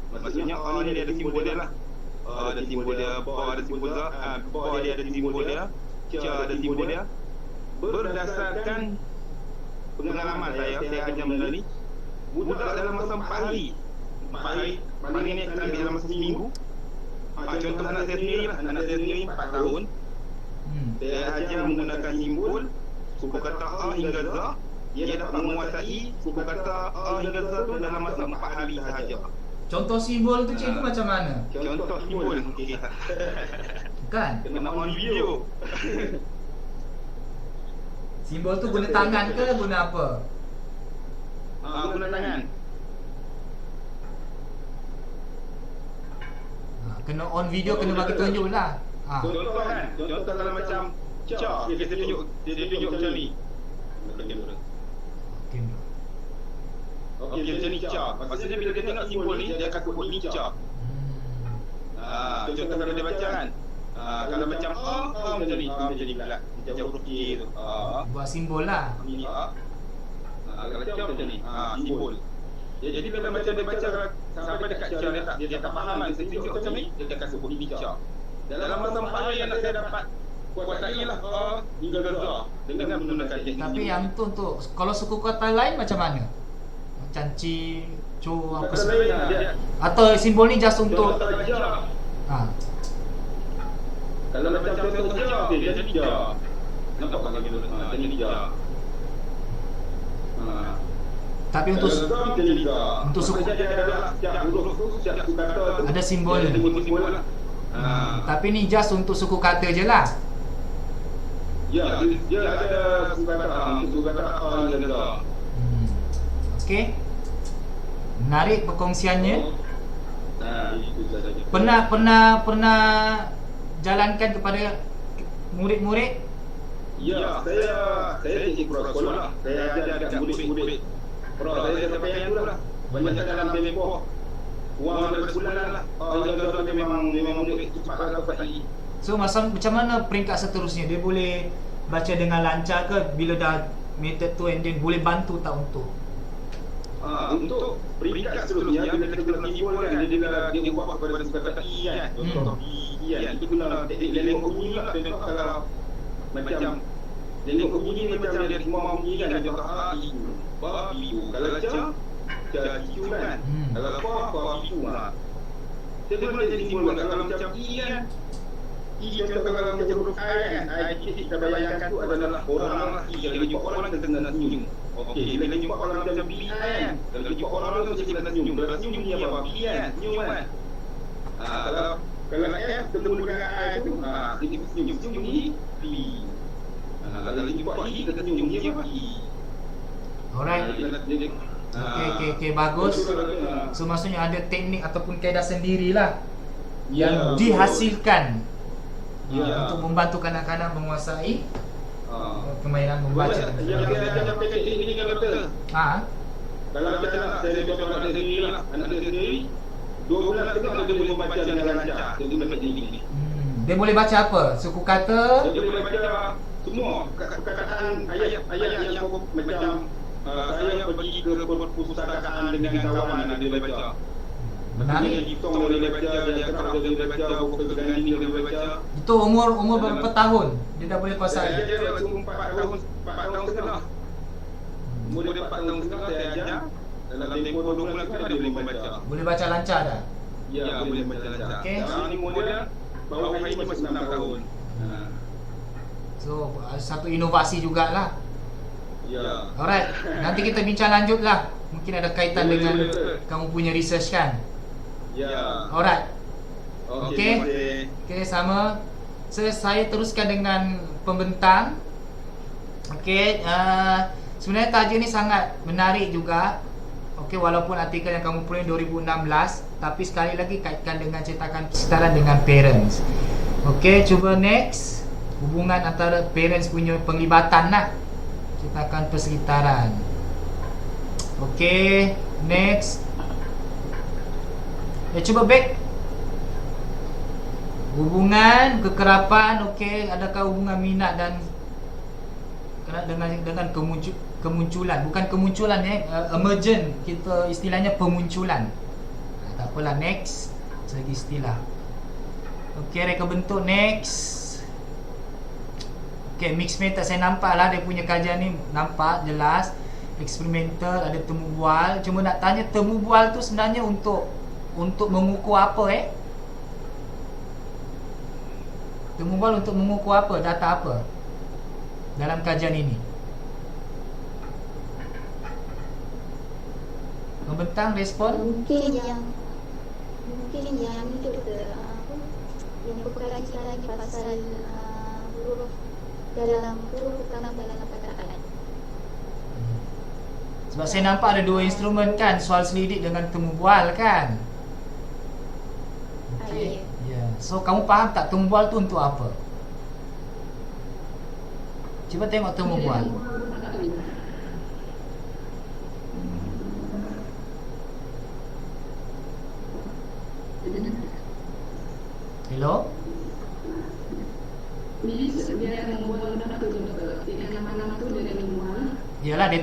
Maksudnya A ni dia ada simbol dia lah. Ada simbol dia, Ba ada simbol Z, Ba dia ada simbol dia, Ca ada simbol dia. Berdasarkan pengalaman saya ajar benda ni, budak dalam masa 4 hari, paling ni akan ambil dalam masa seminggu. Contoh anak saya sendiri lah, anak saya sendiri 4 tahun. Saya ajar menggunakan simbol suku kata A hingga Z. Dia dapat menguasai suku kata A hingga Z tu dalam masa 4 hari sahaja. Contoh simbol tu cikgu macam mana? Contoh simbol, okey. Kan? Kena on video. Simbol tu guna tangan ke guna apa? Guna tangan. Kena on video, kena bagi tunjuk lah. Contoh kan? Contoh kalau macam Ca, dia tunjuk macam ni. Okey, macam ni Ca. Maksudnya bila dia tengok simbol ni, dia akan sebut ini Ca. Contoh kalau dia baca kan. Kalau macam A macam ni, macam ni pula. Macam huruf A tu. Buat simbol lah. Ini A. Kalau Ca macam ni, simbol. Jadi bila macam dia baca sampai dekat Ca, dia tak faham kan. Saya tunjuk macam ni, dia akan sebut ini Ca. Dalam masa 4 hari anak saya dapat kuasai lah A hingga Z dengan menggunakan teknik. Tapi yang tu untuk kalau suku kata lain macam mana? Macam Ci, Cu, apa semua. Atau simbol ni just untuk kalau macam contoh Ja, dia jadi Ja. Nampak tak gitu? Jadi Ja. tapi untuk suku ada simbol ni. Tapi ni just untuk suku kata je lah. Ya, dia ada suku kata A dan Z. Okey. Menarik perkongsiannya. Itu saja. Pernah jalankan kepada murid-murid? Ya, saya cikgu sekolah. Saya ajar dekat murid-murid. Saya sampai yang tu lah. Banyak dalam tempoh wang berbulan lah. Yang memang murid cepat dapat lagi. So macam mana peringkat seterusnya? Dia boleh baca dengan lancar ke bila dah method tu, and then boleh bantu tak untuk peringkat seterusnya bila kita guna simbol kan, dia buat kepada suku kata I kan. Contoh I kan, itu guna teknik leleng bunyi lah. Contoh kalau macam leleng bunyi ni macam dia semua bunyi kan. Contoh A, I, U, Ba, I, U. Kalau Ca, Ca, I, U kan. Kalau Ba, I, U. Dia boleh jadi simbol kan. Kalau macam I kan, I contoh kalau macam huruf I kan, I kita bayangkan tu adalah orang lah. I kalau jumpa orang kita kena senyum. Okey, bila jumpa orang macam BI kan, kalau jumpa orang tu mesti kita senyum. Kalau senyum ni apa? BI kan, senyum kan. Kalau F ketemu dengan I tu, kita senyum. Senyum ni B. Kalau jumpa I kita senyum ni apa? I. Alright. Okay, bagus. So maksudnya ada teknik ataupun kaedah sendirilah yang dihasilkan untuk membantu kanak-kanak menguasai kemahiran membaca. Ini kalau betul. Kalau kita nak saya contoh anak saya sendiri lah. Anak saya sendiri 2 bulan setengah dia boleh membaca dengan lancar. Dia boleh baca ini. Dia boleh baca apa? Suku kata? Dia boleh baca semua perkataan ayat yang macam saya pergi ke perpustakaan dengan kawan, dia boleh baca. Menarik. Dia boleh baca, dia kerap dia boleh baca, buku Gandhi dia boleh baca. Itu umur berapa tahun dia dah boleh kuasai? Dia umur 4 tahun setengah. Umur dia 4 tahun setengah saya ajar. Dalam tempoh 2 bulan kita dia boleh membaca. Boleh baca lancar dah? Ya, boleh baca lancar. Okey. Sekarang ni umur dia bawah ini masih 6 tahun. So satu inovasi jugalah. Ya. Alright, nanti kita bincang lanjut lah. Mungkin ada kaitan dengan kamu punya research kan? Ya. Alright. Okey. Okey, sama. Saya teruskan dengan pembentang. Okey, sebenarnya tajuk ni sangat menarik juga. Okey, walaupun artikel yang kamu print 2016, tapi sekali lagi kaitkan dengan cetakan persekitaran dengan parents. Okey, cuba next. Hubungan antara parents punya penglibatan lah. Cetakan persekitaran. Okey, next. Cuba back. Hubungan, kekerapan, okey. Adakah hubungan minat dan dengan kemunculan, bukan kemunculan emergent, kita istilahnya pemunculan. Tak apalah, next. Segi istilah. Okey, reka bentuk next. Okey, mixed method saya nampak lah dia punya kajian ni, nampak jelas. Eksperimental, ada temu bual. Cuma nak tanya, temu bual tu sebenarnya untuk mengukur apa Temu bual untuk mengukur apa? Data apa dalam kajian ini? Membentang respon? Mungkin yang itu ke yang berkaji lagi pasal huruf pertama dalam perkataan. Sebab saya nampak ada dua instrumen kan, soal selidik dengan temu bual kan. Okey. Ya. So kamu faham tak temu bual tu untuk apa? Cuba tengok temu bual. Hello? Dia akan membuat benda tu yang mana tu dia akan membuat. Yalah, dia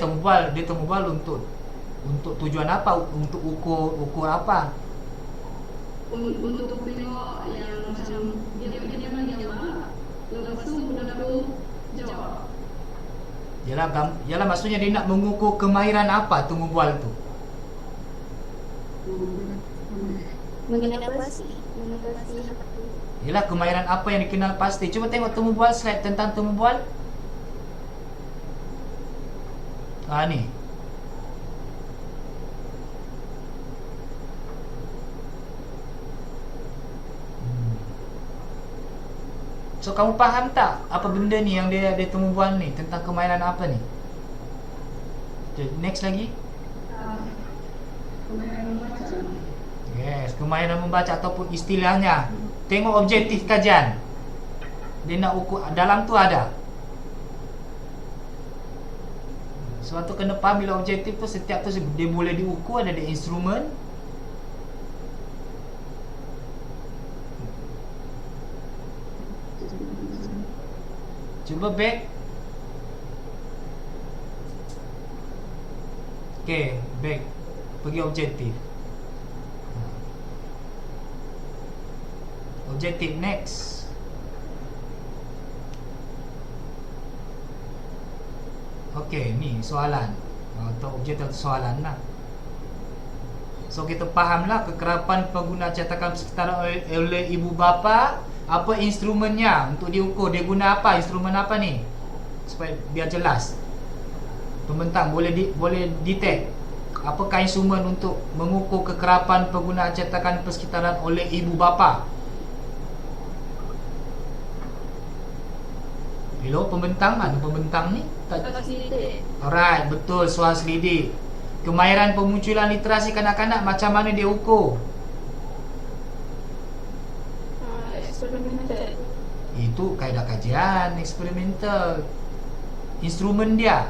temu bual untuk tujuan apa? Untuk ukur apa? Untuk tengok yang macam dia memang jawab, lepas tu benda tu jawab. Yalah, maksudnya dia nak mengukur kemahiran apa temu bual tu? Mengenal pasti. Yalah, kemahiran apa yang dikenal pasti. Cuba tengok temu bual, slide tentang temu bual. Ni. So kamu faham tak apa benda ni yang dia temu bual ni, tentang kemahiran apa ni? Okay, next lagi. Yes, kemahiran membaca ataupun istilahnya tengok objektif kajian. Dia nak ukur dalam tu ada. Sebab tu kena faham bila objektif tu setiap tu dia boleh diukur, ada instrumen. Cuba back. Okay, back. Pergi objektif. Objektif next. Okay, ni soalan. Atau objektif soalan lah. So kita fahamlah kekerapan pengguna cetakan persekitaran oleh ibu bapa. Apa instrumennya untuk diukur? Dia guna apa? Instrumen apa ni? Supaya biar jelas. Pembentang boleh detect apakah instrumen untuk mengukur kekerapan pengguna cetakan persekitaran oleh ibu bapa. Hello, pembentang mana pembentang ni? Alright, betul, soal selidik. Kemahiran pemunculan literasi kanak-kanak macam mana dia ukur? Eksperimental. Itu kaedah kajian eksperimental. Instrumen dia.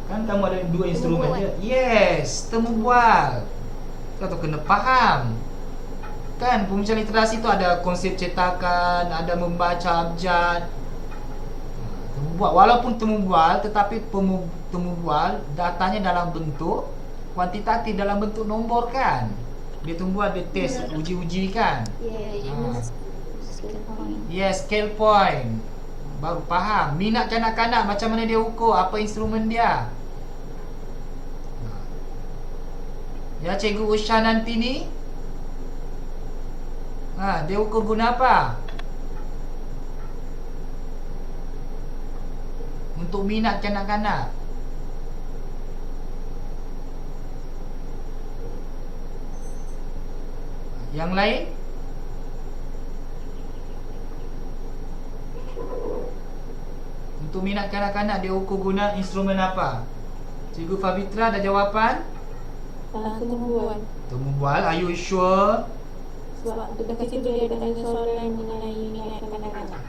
Kan kamu ada dua instrumen dia. Yes, temu bual. Kau tu kena faham. Kan pemunculan literasi tu ada konsep cetakan, ada membaca abjad. Temu bual, walaupun temu bual tetapi temu bual datanya dalam bentuk kuantitatif, dalam bentuk nombor kan. Dia temu bual ada test uji-uji kan. Yes, scale point. Baru faham. Minat kanak-kanak macam mana dia ukur, apa instrumen dia. Ya, Cikgu Usha nanti ni dia ukur guna apa? Untuk minat kanak-kanak. Yang lain? Untuk minat kanak-kanak dia ukur guna instrumen apa? Cikgu Fabitra ada jawapan? Temu bual. Temu bual, are you sure? Sebab dekat situ dia ada soalan mengenai minat kanak-kanak.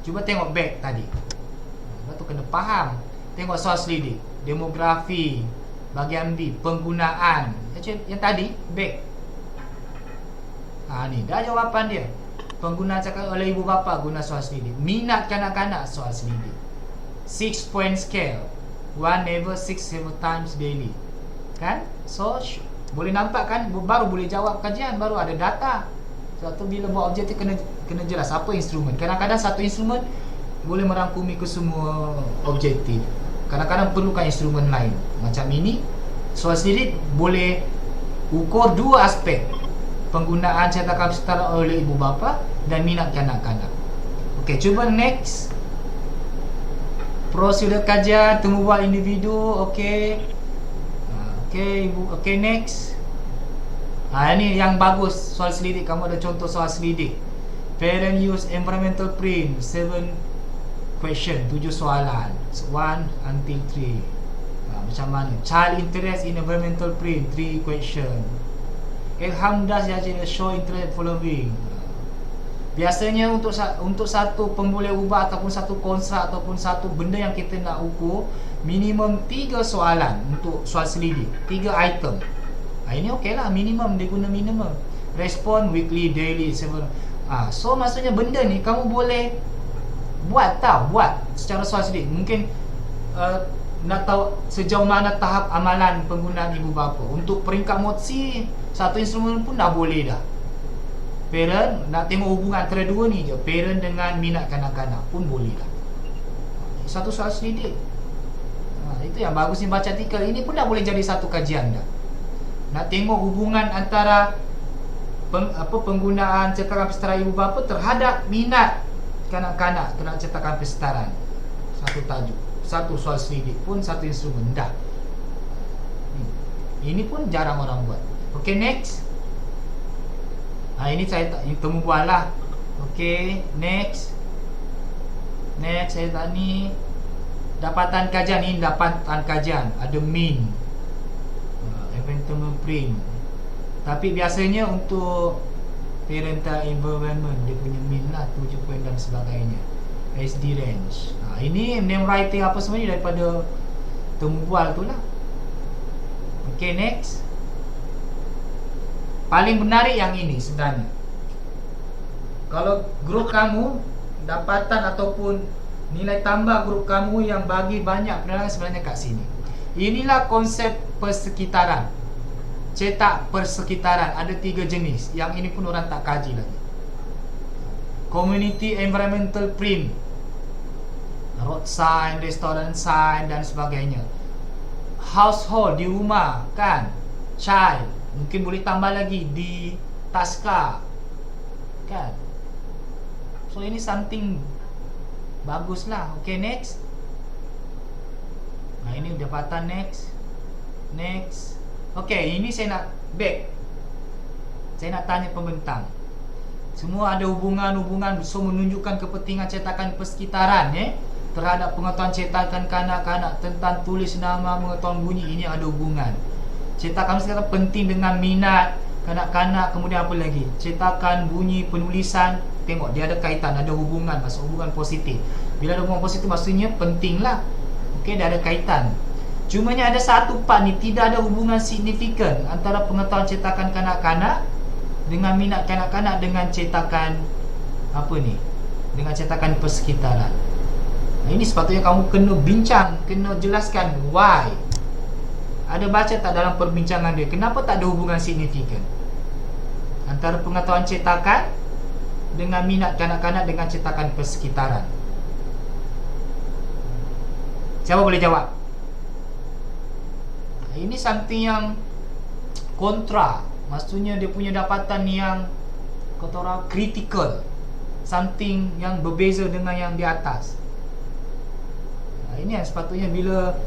Cuba tengok back tadi. Lepas tu kena faham. Tengok soal selidik. Demografi. Bahagian B, penggunaan. Yang tadi, back. Ni dah jawapan dia. Penggunaan cakap oleh ibu bapa guna soal selidik. Minat kanak-kanak soal selidik. 6 point scale. One never 6 times daily. Kan? So boleh nampak kan, baru boleh jawab kajian, baru ada data. Sebab tu bila buat objektif kena jelas apa instrumen. Kadang-kadang satu instrumen boleh merangkumi ke semua objektif. Kadang-kadang perlukan instrumen lain. Macam ini, soal selidik boleh ukur dua aspek. Penggunaan cetakan setara oleh ibu bapa dan minat kanak-kanak. Okey, cuba next. Prosedur kajian, temu bual individu. Okey. Okey, next. Ini yang bagus soal selidik. Kamu ada contoh soal selidik. Parent use environmental print 7 question, 7 soalan, 1 until 3. Macam mana? Child interest in environmental print 3 question. Ilham does show interest following. Biasanya untuk satu pemboleh ubah ataupun satu konstrak ataupun satu benda yang kita nak ukur, minimum 3 soalan untuk soal selidik, 3 item. Ini okey lah, minimum, dia guna minimum. Respond weekly, daily, so maksudnya benda ni kamu boleh buat secara soal selidik. Mungkin nak tahu sejauh mana tahap amalan penggunaan ibu bapa. Untuk peringkat motsi, satu instrumen pun dah boleh dah. Parent, nak tengok hubungan antara dua ni je, parent dengan minat kanak-kanak pun boleh dah. Satu soal selidik. Itu yang bagus ni baca artikel. Ini pun dah boleh jadi satu kajian dah. Nak tengok hubungan antara penggunaan cetakan pesetara ibu bapa terhadap minat kanak-kanak kena cetakan persetaraan. Satu tajuk, satu soal selidik pun satu instrumen dah. Ini pun jarang orang buat. Okey, next. Ini saya temu bual lah. Okey, next. Saya tak ni dapatan kajian. Ini dapatan kajian. Ada mean, environmental print. Tapi biasanya untuk parental environment dia punya mean lah 7 point dan sebagainya. SD range. Ini name writing apa semua ni daripada temu bual tu lah. Okey, next. Paling menarik yang ini sebenarnya. Kalau grup kamu dapatan ataupun nilai tambah grup kamu yang bagi banyak penerangan sebenarnya kat sini. Inilah konsep persekitaran. Cetak persekitaran ada 3 jenis. Yang ini pun orang tak kaji lagi. Community environmental print, road sign, restaurant sign dan sebagainya. Household, di rumah kan. Child, mungkin boleh tambah lagi di taska kan. So ini something bagus lah. Okay, next. Ini dapatan next. Okay, ini saya nak back. Saya nak tanya pembentang. Semua ada hubungan-hubungan, so menunjukkan kepentingan cetakan persekitaran terhadap pengetahuan cetakan kanak-kanak tentang tulis nama, pengetahuan bunyi. Ini ada hubungan. Cetakan sekarang penting dengan minat kanak-kanak. Kemudian apa lagi? Cetakan bunyi, penulisan. Tengok dia ada kaitan, ada hubungan, maksud hubungan positif. Bila ada hubungan positif maksudnya penting lah. Okey, dia ada kaitan. Cumanya ada satu part ni tidak ada hubungan signifikan antara pengetahuan cetakan kanak-kanak dengan minat kanak-kanak dengan cetakan apa ni? Dengan cetakan persekitaran. Ini sepatutnya kamu kena bincang, kena jelaskan why. Ada baca tak dalam perbincangan dia, kenapa tak ada hubungan signifikan antara pengetahuan cetakan dengan minat kanak-kanak dengan cetakan persekitaran? Siapa boleh jawab? Ini something yang kontra. Maksudnya dia punya dapatan yang kata orang critical, something yang berbeza dengan yang di atas. Ini yang sepatutnya bila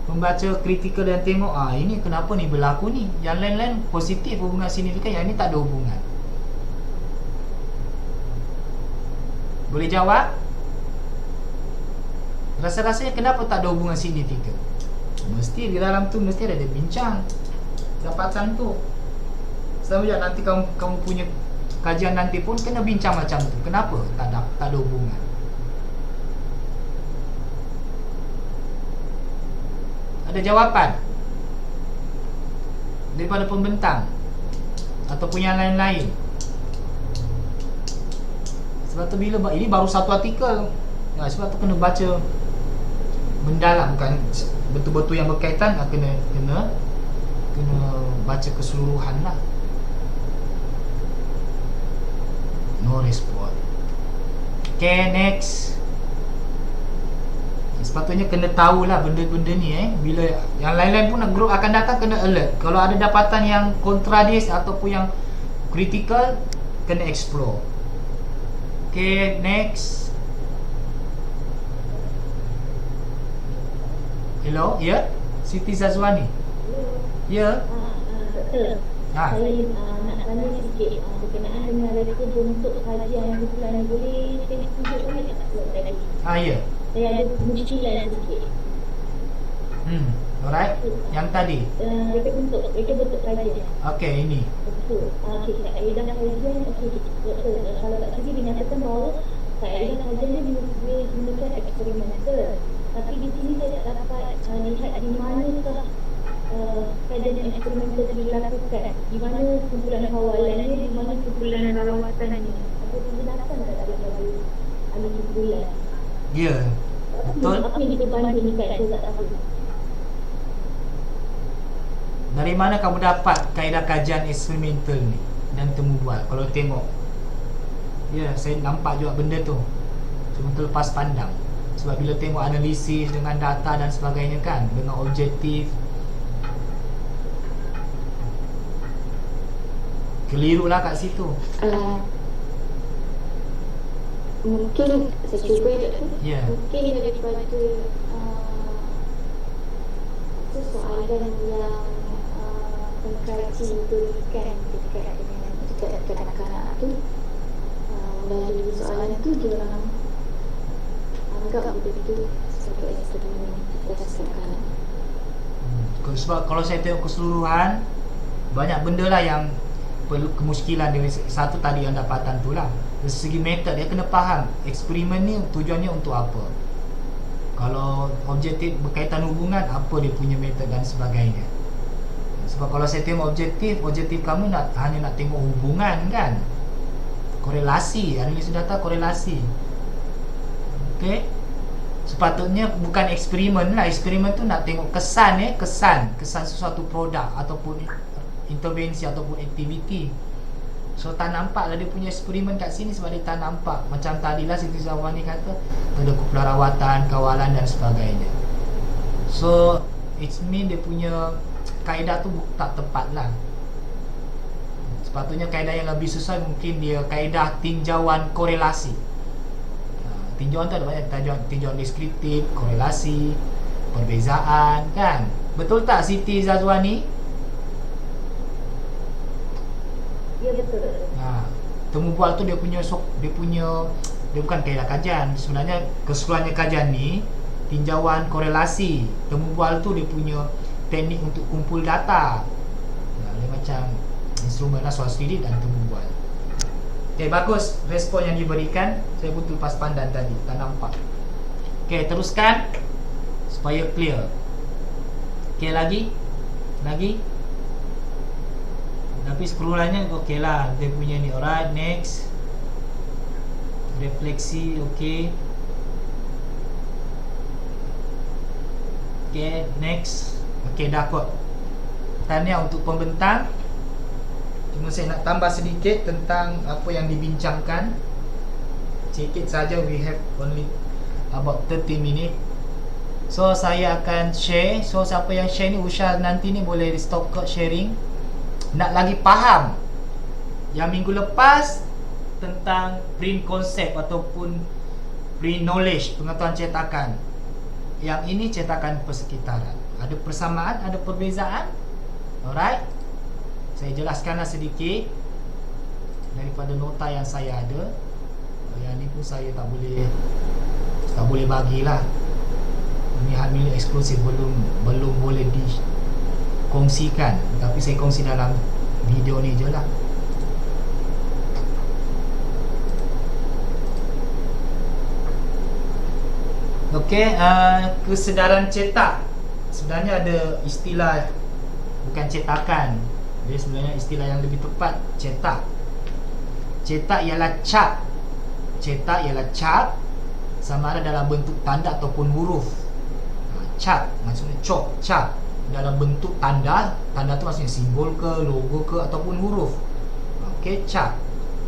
membaca kritikal dan tengok ini kenapa ni berlaku ni. Yang lain-lain positif, hubungan signifikan. Yang ini tak ada hubungan. Boleh jawab? Rasa-rasanya kenapa tak ada hubungan signifikan? Mesti di dalam tu mesti ada bincang dapatan tu. Sebab nanti kamu punya kajian nanti pun kena bincang macam tu. Kenapa tak ada hubungan? Ada jawapan daripada pembentang ataupun yang lain-lain? Sebab tu bila ini baru satu artikel, sebab tu kena baca mendalam, bukan betul-betul yang berkaitan, kena baca keseluruhan lah. No respon. Okay, next. Sepatutnya kena tahulah benda-benda ni bila yang lain-lain pun group akan datang, kena alert. Kalau ada dapatan yang kontradis ataupun yang critical, kena explore. Okay, next. Hello, ya? Yeah? Siti Zazwani. Ya. Doktor, saya nak tanya sikit berkenaan dengan reka bentuk kajian kumpulan, boleh saya tunjuk balik tak sebab tadi? Ya. Saya ada muskilan sikit. Alright. Yang tadi. Reka bentuk kajian. Okay, ini. Betul. Okey, kaedah kajian. Okey, doktor, kalau kat sini dinyatakan bahawa kaedah kajian ni menggunakan eksperimental. Tapi di sini saya tak dapat lihat di manakah kajian eksperimental dilakukan, di mana kumpulan kawalannya, di mana kumpulan rawatannya. Ada penjelasan tak daripada ahli kumpulan? Ya, betul. Apa yang kita bandingkan, saya tak tahu. Dari mana kamu dapat kaedah kajian eksperimental ni dan temu bual? Kalau tengok, ya, saya nampak juga benda tu, cuma terlepas pandang. Sebab bila tengok analisis dengan data dan sebagainya kan, dengan objektif, keliru lah kat situ. Mungkin saya cuba doktor. Ya. Mungkin daripada soalan yang pengkaji berikan dekat kanak-kanak tu, melalui soalan tu dia orang anggap benda tu sebagai eksperimen atas kanak-kanak. Sebab kalau saya tengok keseluruhan, banyak benda lah yang perlu kemuskilan dari satu tadi yang dapatan tu lah. Dari segi metod, dia kena faham eksperimen ni tujuannya untuk apa. Kalau objektif berkaitan hubungan, apa dia punya metod dan sebagainya. Sebab kalau saya tengok objektif kamu hanya nak tengok hubungan kan, korelasi, analisis data korelasi. Okay, sepatutnya bukan eksperimen lah. Eksperimen tu nak tengok kesan sesuatu produk ataupun intervensi ataupun aktiviti. So tak nampak lah dia punya eksperimen kat sini sebab dia tak nampak. Macam tadilah Siti Zawani kata ada kumpulan rawatan, kawalan dan sebagainya. So it mean dia punya kaedah tu tak tepat lah. Sepatutnya kaedah yang lebih sesuai mungkin dia kaedah tinjauan korelasi. Tinjauan tu ada banyak, tinjauan deskriptif, korelasi, perbezaan kan. Betul tak Siti Zazwani? Ya, betul. Temu bual tu dia bukan kaedah kajian. Sebenarnya keseluruhannya kajian ni tinjauan korelasi. Temu bual tu dia punya teknik untuk kumpul data. Dia macam instrumen lah, soal selidik dan temu bual. Okay, bagus respon yang diberikan. Saya pun lepas pandang tadi, tak nampak. Okay, teruskan supaya clear. Okay, lagi. Tapi sekeluruhannya okey lah, dia punya ni. Alright, next. Refleksi, okey. Okay, next. Okay, dah kot. Tahniah untuk pembentang. Cuma saya nak tambah sedikit tentang apa yang dibincangkan. Sedikit saja, we have only about 30 minit. So saya akan share. So siapa yang share ni, Usha nanti ni boleh stop kot sharing. Nak lagi faham yang minggu lepas tentang print concept ataupun print knowledge, pengetahuan cetakan. Yang ini cetakan persekitaran. Ada persamaan, ada perbezaan. Alright, saya jelaskanlah sedikit daripada nota yang saya ada. Yang ni pun saya tak boleh bagilah. Ini hal milik eksklusif, belum boleh dikongsikan. Tapi saya kongsi dalam video ni je lah. Okey, kesedaran cetak sebenarnya ada istilah, bukan cetakan. Dia sebenarnya istilah yang lebih tepat, cetak. Cetak ialah cap. Cetak ialah cap, sama ada dalam bentuk tanda ataupun huruf. Cap maksudnya cap dalam bentuk tanda. Tanda tu maksudnya simbol ke, logo ke, ataupun huruf. Okey, cap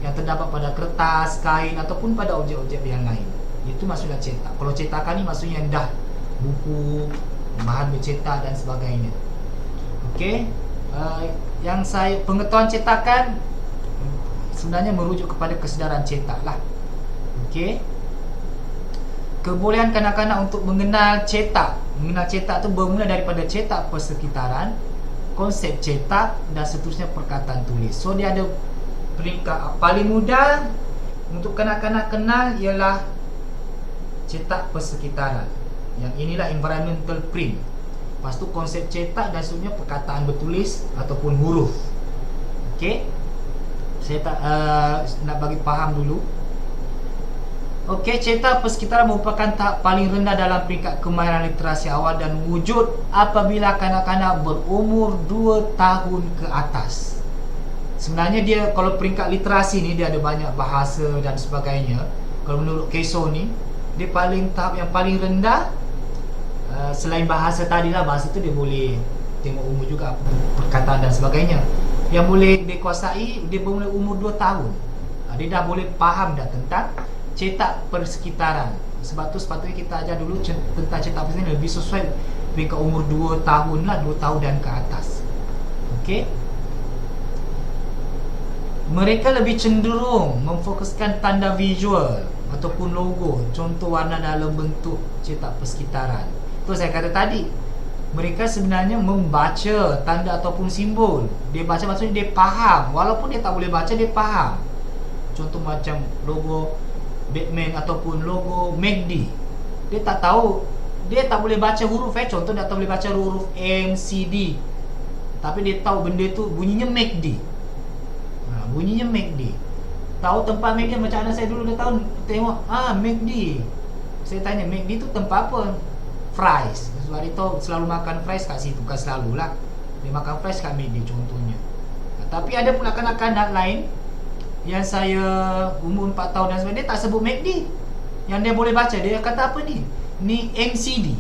yang terdapat pada kertas, kain ataupun pada objek-objek yang lain. Itu maksudnya cetak. Kalau cetakan ni maksudnya dah buku, bahan bercetak dan sebagainya. Okey, yang saya pengetahuan cetakan sebenarnya merujuk kepada kesedaran cetak lah. Okey, kebolehan kanak-kanak untuk mengenal cetak. Mengenal cetak tu bermula daripada cetak persekitaran, konsep cetak dan seterusnya perkataan tulis. So dia ada peringkat. Paling mudah untuk kanak-kanak kenal ialah cetak persekitaran. Yang inilah environmental print. Lepas tu konsep cetak dan seterusnya perkataan bertulis ataupun huruf. Okey, saya tak nak bagi faham dulu. Okey, cetak persekitaran merupakan tahap paling rendah dalam peringkat kemahiran literasi awal dan wujud apabila kanak-kanak berumur 2 tahun ke atas. Sebenarnya dia, kalau peringkat literasi ni dia ada banyak bahasa dan sebagainya. Kalau menurut KESO ni, dia paling tahap yang paling rendah. Selain bahasa tadilah, bahasa tu dia boleh tengok umur juga, perkataan dan sebagainya. Yang boleh dikuasai, dia bermula umur 2 tahun. Dia dah boleh faham dah tentang cetak persekitaran. Sebab tu sepatutnya kita ajar dulu tentang cetak persekitaran lebih sesuai peringkat umur 2 tahun lah, 2 tahun dan ke atas. Okey, mereka lebih cenderung memfokuskan tanda visual ataupun logo, contoh warna dalam bentuk cetak persekitaran. Tu saya kata tadi, mereka sebenarnya membaca tanda ataupun simbol. Dia baca maksudnya dia faham. Walaupun dia tak boleh baca, dia faham. Contoh macam logo Batman ataupun logo MACD. Dia tak tahu, dia tak boleh baca huruf contoh dia tak boleh baca huruf MCD, tapi dia tahu benda tu bunyinya MACD. Bunyinya MACD. Tahu tempat MACD macam anak saya dulu dia tahu, tengok MACD. Saya tanya MACD tu tempat apa? Fries. Sebab dia tahu selalu makan fries kat situ. Bukan selalu lah, dia makan fries kat MACD contohnya. Tapi ada pula kanak-kanak lain yang saya umur 4 tahun dan sebagainya, dia tak sebut MACD. Yang dia boleh baca, dia kata apa ni? Ni MCD.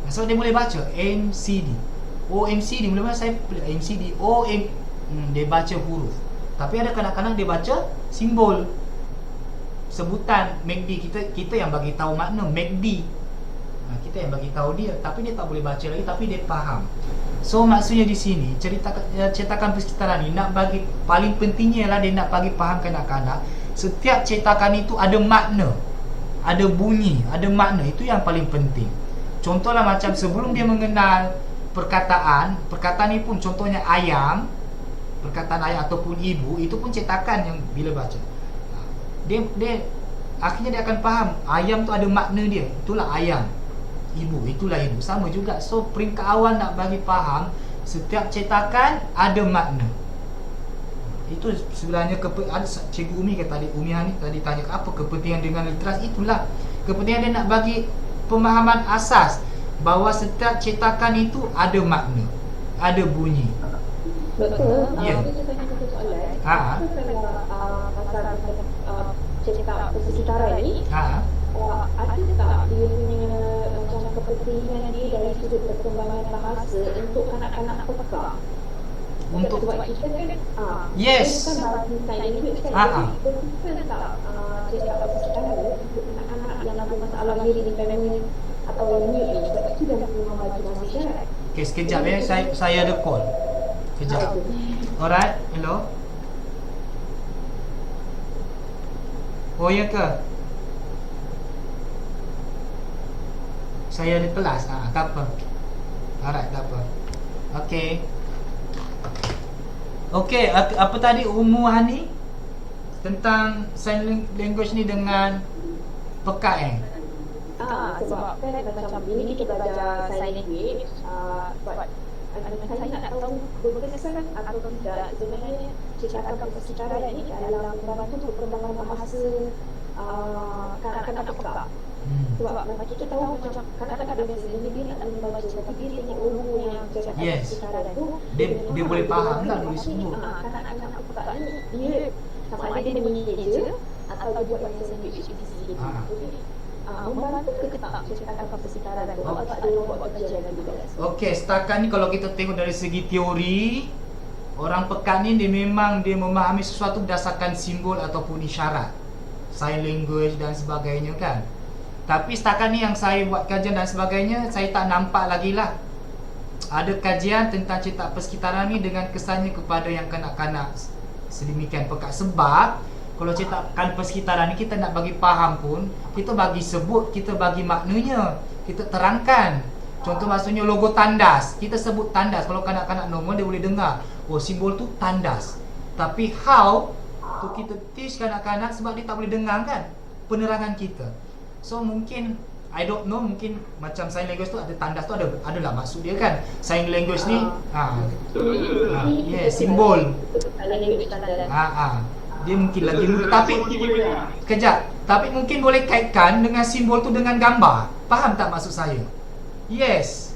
So dia boleh baca MCD. Oh MCD, mula-mula saya MCD. Oh dia baca huruf. Tapi ada kanak-kanak dia baca simbol, sebutan MACD. Kita yang bagi tahu makna MACD. Kita yang bagi tahu dia, tapi dia tak boleh baca lagi, tapi dia faham. So maksudnya di sini cetakan persekitaran ni nak bagi, paling pentingnya ialah dia nak bagi faham kanak-kanak setiap cetakan itu ada makna, ada bunyi, ada makna. Itu yang paling penting. Contohlah macam sebelum dia mengenal perkataan ni pun contohnya ayam, perkataan ayam ataupun ibu, itu pun cetakan yang bila baca dia akhirnya dia akan faham ayam tu ada makna dia, itulah ayam. Ibu, itulah ibu. Sama juga. So peringkat awal nak bagi faham setiap cetakan ada makna. Itu sebenarnya ada Cikgu Umi kata tadi, Umi Hani tadi tanya apa kepentingan dengan literasi. Itulah kepentingan dia nak bagi pemahaman asas bahawa setiap cetakan itu ada makna, ada bunyi. Betul. Ya. Saya tanya satu soalan. Pasal cetak persekitaran ni, ada tak dia punya macam kepentingan dia dari sudut perkembangan bahasa untuk kanak-kanak peka? Untuk sebab kita kan yes. Kita kan bahasa sign language kan. Kita tak cetak persekitaran untuk anak-anak yang ada masalah hearing impairment atau yang mute ni. Sebab itu dah membaca bahasa isyarat. Okay, sekejap saya ada call. Sekejap. Alright, hello. Oh ya ke? Saya ada kelas. Tak apa. Alright, tak apa. Okay, apa tadi Ummu Hani tentang sign language ni dengan peka Sebab kan macam ini kita belajar sign language, sebab saya nak tahu berkesan atau tidak sebenarnya cetakan persekitaran ini adalah membantu perkembangan bahasa kanak-kanak peka. Sebab kita tahu macam kanak-kanak ada biasanya dia nak membaca, tapi dia tengok logo yang cakap Yes. sekitaran tu, Dia boleh faham tak nulis semua. kanak-kanak buka ni dia sama ada dia minit je atau dia buat bahasa sandwich di sini. Ah. Jadi membantu ke tak cakap persekitaran tu atau ada orang buat kajian juga. Okey, setakat ni kalau kita tengok dari segi teori, orang Pekan ni dia memahami sesuatu berdasarkan simbol ataupun isyarat, sign language dan sebagainya kan. Tapi setakat ni yang saya buat kajian dan sebagainya, saya tak nampak lagi lah ada kajian tentang cetak persekitaran ni dengan kesannya kepada yang kanak-kanak sedemikian pekat. Sebab kalau cetakan persekitaran ni kita nak bagi faham pun, kita bagi sebut, kita bagi maknanya, kita terangkan. Contoh maksudnya logo tandas, kita sebut tandas. Kalau kanak-kanak normal dia boleh dengar, oh simbol tu tandas. Tapi how tu kita teach kanak-kanak sebab dia tak boleh dengar kan penerangan kita. So mungkin I don't know, mungkin macam sign language tu ada tandas tu adalah maksud dia kan. Sign language ni simbol. Dia mungkin lagi tapi kejap. Tapi mungkin boleh kaitkan dengan simbol tu dengan gambar. Faham tak maksud saya? Yes.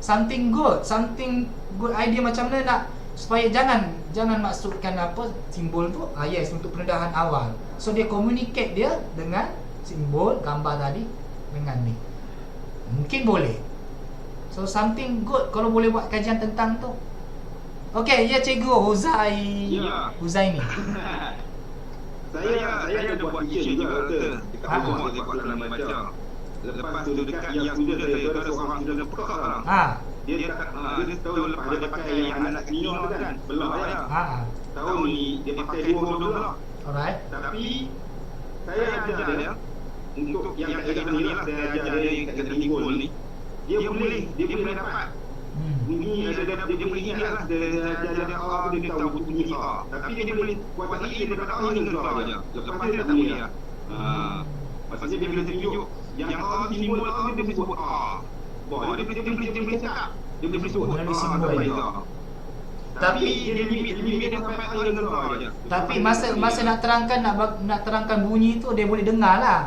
Something good idea macam mana nak supaya jangan maksudkan apa simbol tu yes untuk pendedahan awal. So dia communicate dia dengan simbol gambar tadi dengan ni. Mungkin boleh. So something good kalau boleh buat kajian tentang tu. Okey, ya cikgu Huzai. Ya. Huzai ni. Saya ada buat ujian juga dekat rumah saya buat dalam baca. Lepas tu dekat yang sudah saya ada seorang sudah pekak lah. Dia tahu lepas dia pakai yang anak Nino tu kan, belah ya. Tahun ni dia pakai dua belah. Alright. Tapi saya ajar dia untuk yang kat Kedai ni lah, saya ajar dia yang kat Kedai Tigul ni. Dia boleh dapat bunyi, dia boleh ingat lah. Dia ajar dia A tu dia tahu bunyi A. Tapi dia boleh buat lagi, dia dapat A dengan keluar je. Lepas tu dia tak boleh lah. Maksudnya dia boleh tunjuk yang A simbol A tu dia boleh sebut A. Dia boleh cakap. Dia boleh sebut A. Tapi dia dapat A dengan keluar je. Tapi masa nak terangkan bunyi tu dia boleh dengar lah.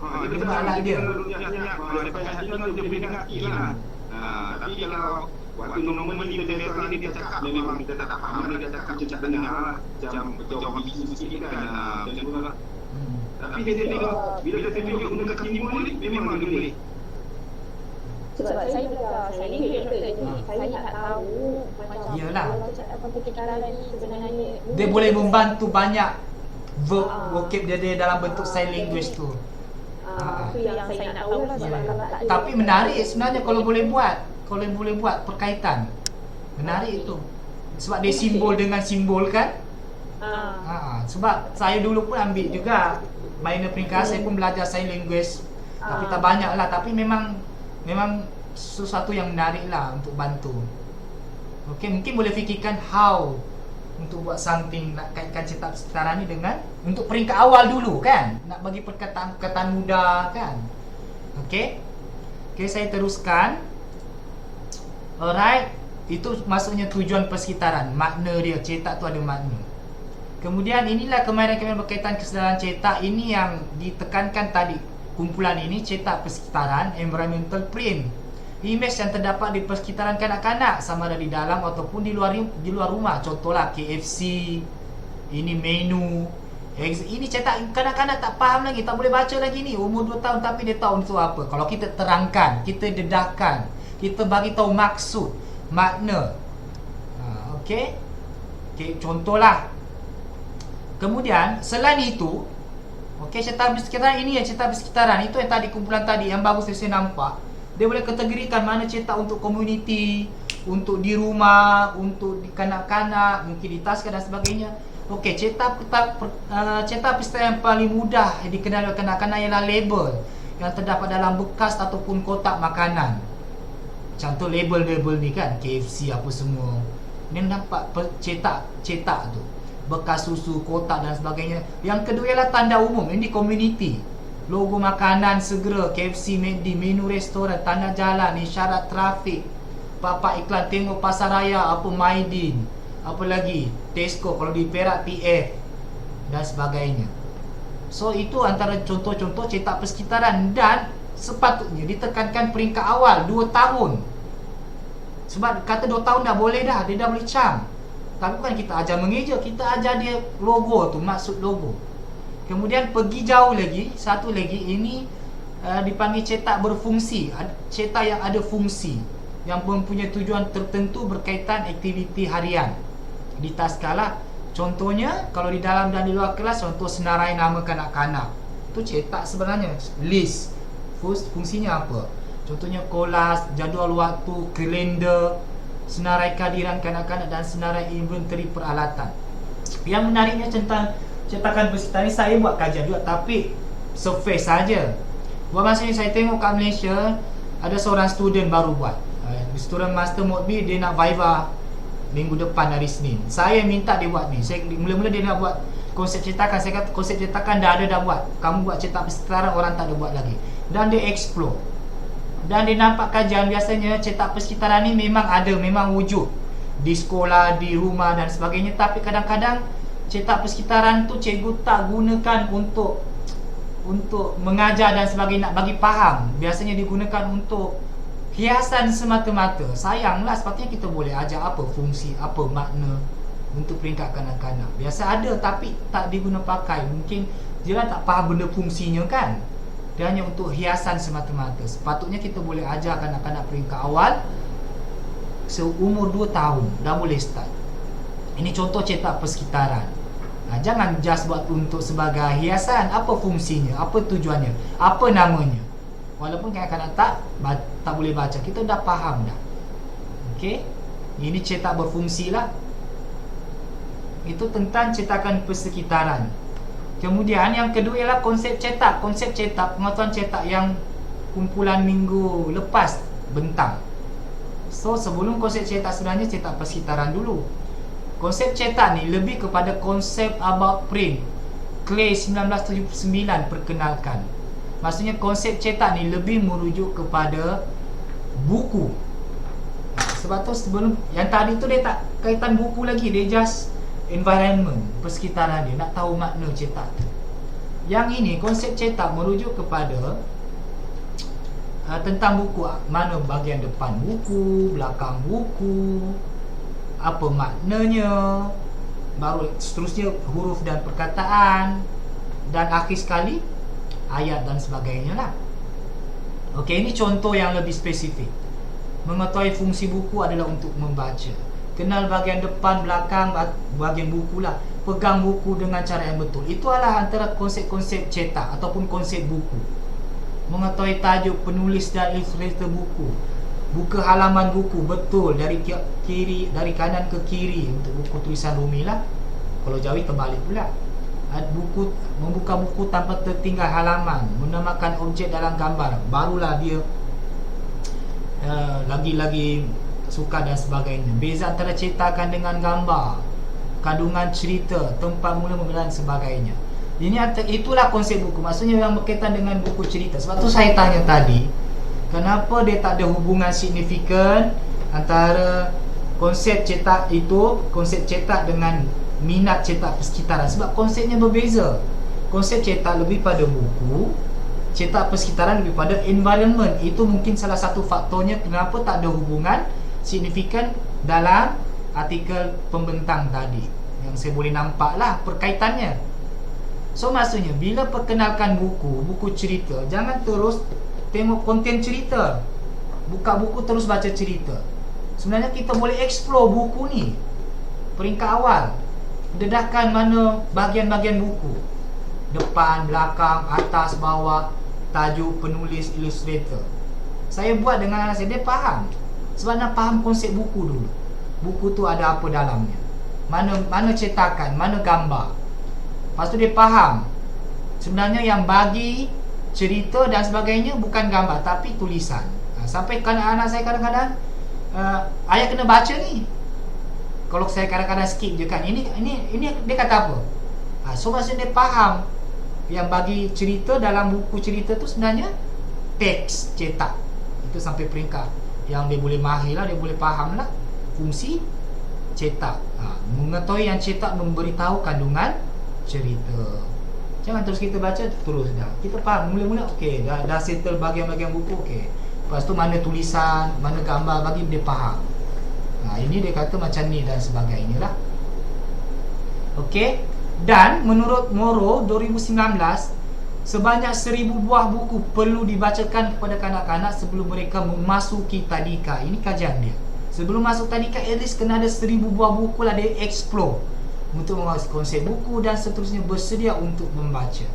Dia dengar lah dia. Lepas hati tu dia boleh dengar lah. Tapi kalau waktu normal kita biasa dia cakap memang kita tak faham dia cakap macam dengar lah. Macam bisu sikit kan. Macam tu lah. Tapi dia tengok bila dia tunjuk dekat simbol ni memang dia boleh. Sebab saya nak tahu macam Yalah. cakap persekitaran ni sebenarnya Dia boleh membantu banyak verb vocab dia dalam bentuk sign language tu. Itu yang saya nak tahu lah sebab kalau tak ada. Tapi menarik sebenarnya kalau boleh buat perkaitan. Menarik itu. Sebab dia simbol dengan simbol kan? Sebab saya dulu pun ambil juga minor peringkat, saya pun belajar sign language. Tapi tak banyak lah, tapi memang sesuatu yang menarik lah untuk bantu. Okay, mungkin boleh fikirkan how untuk buat something, nak kaitkan cetak persekitaran ni dengan untuk peringkat awal dulu kan, nak bagi perkataan mudah kan. Okay, saya teruskan. Alright, itu maksudnya tujuan persekitaran, makna dia, cetak tu ada makna. Kemudian inilah kemahiran-kemahiran berkaitan kesedaran cetak. Ini yang ditekankan tadi, kumpulan ini cetak persekitaran, environmental print, image yang terdapat di persekitaran kanak-kanak sama ada di dalam ataupun di luar rumah. Contohlah KFC, ini menu. Ini cetak kanak-kanak tak faham lagi, tak boleh baca lagi ni, umur 2 tahun tapi dia tahu itu apa. Kalau kita terangkan, kita dedahkan, kita bagi tahu maksud, makna. Okey, contohlah. Kemudian selain itu, okey, cetak persekitaran ini yang cetak persekitaran itu yang tadi kumpulan tadi yang bagus saya nampak. Dia boleh kategorikan mana cetak untuk komuniti, untuk di rumah, untuk di kanak-kanak, mungkin di taska dan sebagainya. Okey, cetak persekitaran yang paling mudah dikenal oleh kanak-kanak ialah label yang terdapat dalam bekas ataupun kotak makanan. Contoh label-label ni kan, KFC apa semua. Ni nampak cetak tu. Bekas susu, kotak dan sebagainya. Yang kedua ialah tanda umum, ini komuniti. Logo makanan segera, KFC, McD, menu restoran, tanda jalan, isyarat trafik, papak iklan tengok pasar raya, apa Maidin, apa lagi Tesco, kalau di Perak PF dan sebagainya. So itu antara contoh-contoh cetak persekitaran, dan sepatutnya ditekankan peringkat awal 2 tahun. Sebab kata 2 tahun dah boleh dah, dia dah boleh cam. Tapi bukan kita ajar mengeja, kita ajar dia logo tu, maksud logo. Kemudian pergi jauh lagi, satu lagi, ini dipanggil cetak berfungsi. Cetak yang ada fungsi, yang mempunyai tujuan tertentu berkaitan aktiviti harian di taskala. Contohnya, kalau di dalam dan di luar kelas, contoh senarai nama kanak-kanak, itu cetak sebenarnya, list. Fungsinya apa? Contohnya kolas, jadual waktu, kalender, senarai kehadiran kanak-kanak dan senarai inventory peralatan. Yang menariknya tentang cetakan persekitaran ni, saya buat kajian juga, tapi surface saja. Buat masa ni saya tengok kat Malaysia, ada seorang student baru buat, student master mode B, dia nak viva minggu depan hari Senin. Saya minta dia buat ni. Mula-mula dia nak buat konsep cetakan. Saya kata konsep cetakan dah buat. Kamu buat cetak persekitaran, orang tak ada buat lagi. Dan dia explore. Dan dia nampak kajian, biasanya cetak persekitaran ni memang ada, memang wujud di sekolah, di rumah dan sebagainya. Tapi kadang-kadang cetak persekitaran tu cikgu tak gunakan untuk mengajar dan sebagainya, nak bagi faham. Biasanya digunakan untuk hiasan semata-mata. Sayanglah, sepatutnya kita boleh ajar apa fungsi, apa makna untuk peringkat kanak-kanak. Biasa ada tapi tak diguna pakai. Mungkin dia tak faham benda fungsinya kan. Dia hanya untuk hiasan semata-mata. Sepatutnya kita boleh ajar kanak-kanak peringkat awal seumur 2 tahun dah boleh start. Ini contoh cetak persekitaran. Jangan just buat untuk sebagai hiasan. Apa fungsinya, apa tujuannya, apa namanya. Walaupun kanak-kanak tak boleh baca, kita dah faham dah. Okey, ini cetak berfungsi lah. Itu tentang cetakan persekitaran. Kemudian yang kedua ialah konsep cetak. Konsep cetak, pengetahuan cetak yang kumpulan minggu lepas bentang. So sebelum konsep cetak, sebenarnya cetak persekitaran dulu. Konsep cetak ni lebih kepada konsep about print. Clay 1979 perkenalkan. Maksudnya konsep cetak ni lebih merujuk kepada buku. Sebab tu sebelum yang tadi tu dia tak kaitan buku lagi, dia just environment, persekitaran dia, nak tahu makna cetak tu. Yang ini konsep cetak merujuk kepada tentang buku, mana bahagian depan buku, belakang buku, apa maknanya, baru seterusnya huruf dan perkataan, dan akhir sekali ayat dan sebagainya lah. Okey, ini contoh yang lebih spesifik. Mengetahui fungsi buku adalah untuk membaca. Kenal bahagian depan, belakang, bahagian buku lah. Pegang buku dengan cara yang betul. Itu adalah antara konsep-konsep cetak ataupun konsep buku. Mengetahui tajuk, penulis dan ilustrator buku. Buka halaman buku betul dari kiri, dari kanan ke kiri untuk buku tulisan Rumi lah. Kalau Jawi terbalik pula. Buku, membuka buku tanpa tertinggal halaman, menamakan objek dalam gambar, barulah dia lagi-lagi suka dan sebagainya. Beza antara cetakan dengan gambar, kandungan cerita, tempat mula dan sebagainya. Itulah konsep buku. Maksudnya yang berkaitan dengan buku cerita. Sebab tu saya tanya tadi, kenapa dia tak ada hubungan signifikan antara konsep cetak itu, konsep cetak dengan minat cetak persekitaran. Sebab konsepnya berbeza. Konsep cetak lebih pada buku, cetak persekitaran lebih pada environment. Itu mungkin salah satu faktornya kenapa tak ada hubungan signifikan dalam artikel pembentang tadi. Yang saya boleh nampak lah perkaitannya. So maksudnya bila perkenalkan buku cerita, jangan terus tengok konten cerita, buka buku terus baca cerita. Sebenarnya kita boleh explore buku ni peringkat awal. Dedahkan mana bahagian-bahagian buku, depan, belakang, atas, bawah, tajuk, penulis, ilustrator. Saya buat dengan anak saya, dia faham. Sebab nak faham konsep buku dulu. Buku tu ada apa dalamnya, mana cetakan, mana gambar. Lepas tu dia faham sebenarnya yang bagi cerita dan sebagainya bukan gambar tapi tulisan. Sampai anak saya kadang-kadang ayah kena baca ni. Kalau saya kadang-kadang skip je kan, ini dia kata apa? So maksudnya dia faham yang bagi cerita dalam buku cerita tu sebenarnya teks cetak. Itu sampai peringkat yang dia boleh mahir lah, dia boleh faham lah fungsi cetak. Mengetahui yang cetak memberitahu kandungan cerita. Jangan terus kita baca terus dah. Kita faham mula-mula okey, dah settle bahagian-bahagian buku okey. Lepas tu mana tulisan, mana gambar bagi dia faham. Ini dia kata macam ni dan sebagainya lah. Okey. Dan menurut Moro 2019, sebanyak 1000 buah buku perlu dibacakan kepada kanak-kanak sebelum mereka memasuki tadika. Ini kajian dia. Sebelum masuk tadika, at least kena ada 1000 buah buku lah dia explore untuk menguasai konsep buku dan seterusnya, bersedia untuk membaca.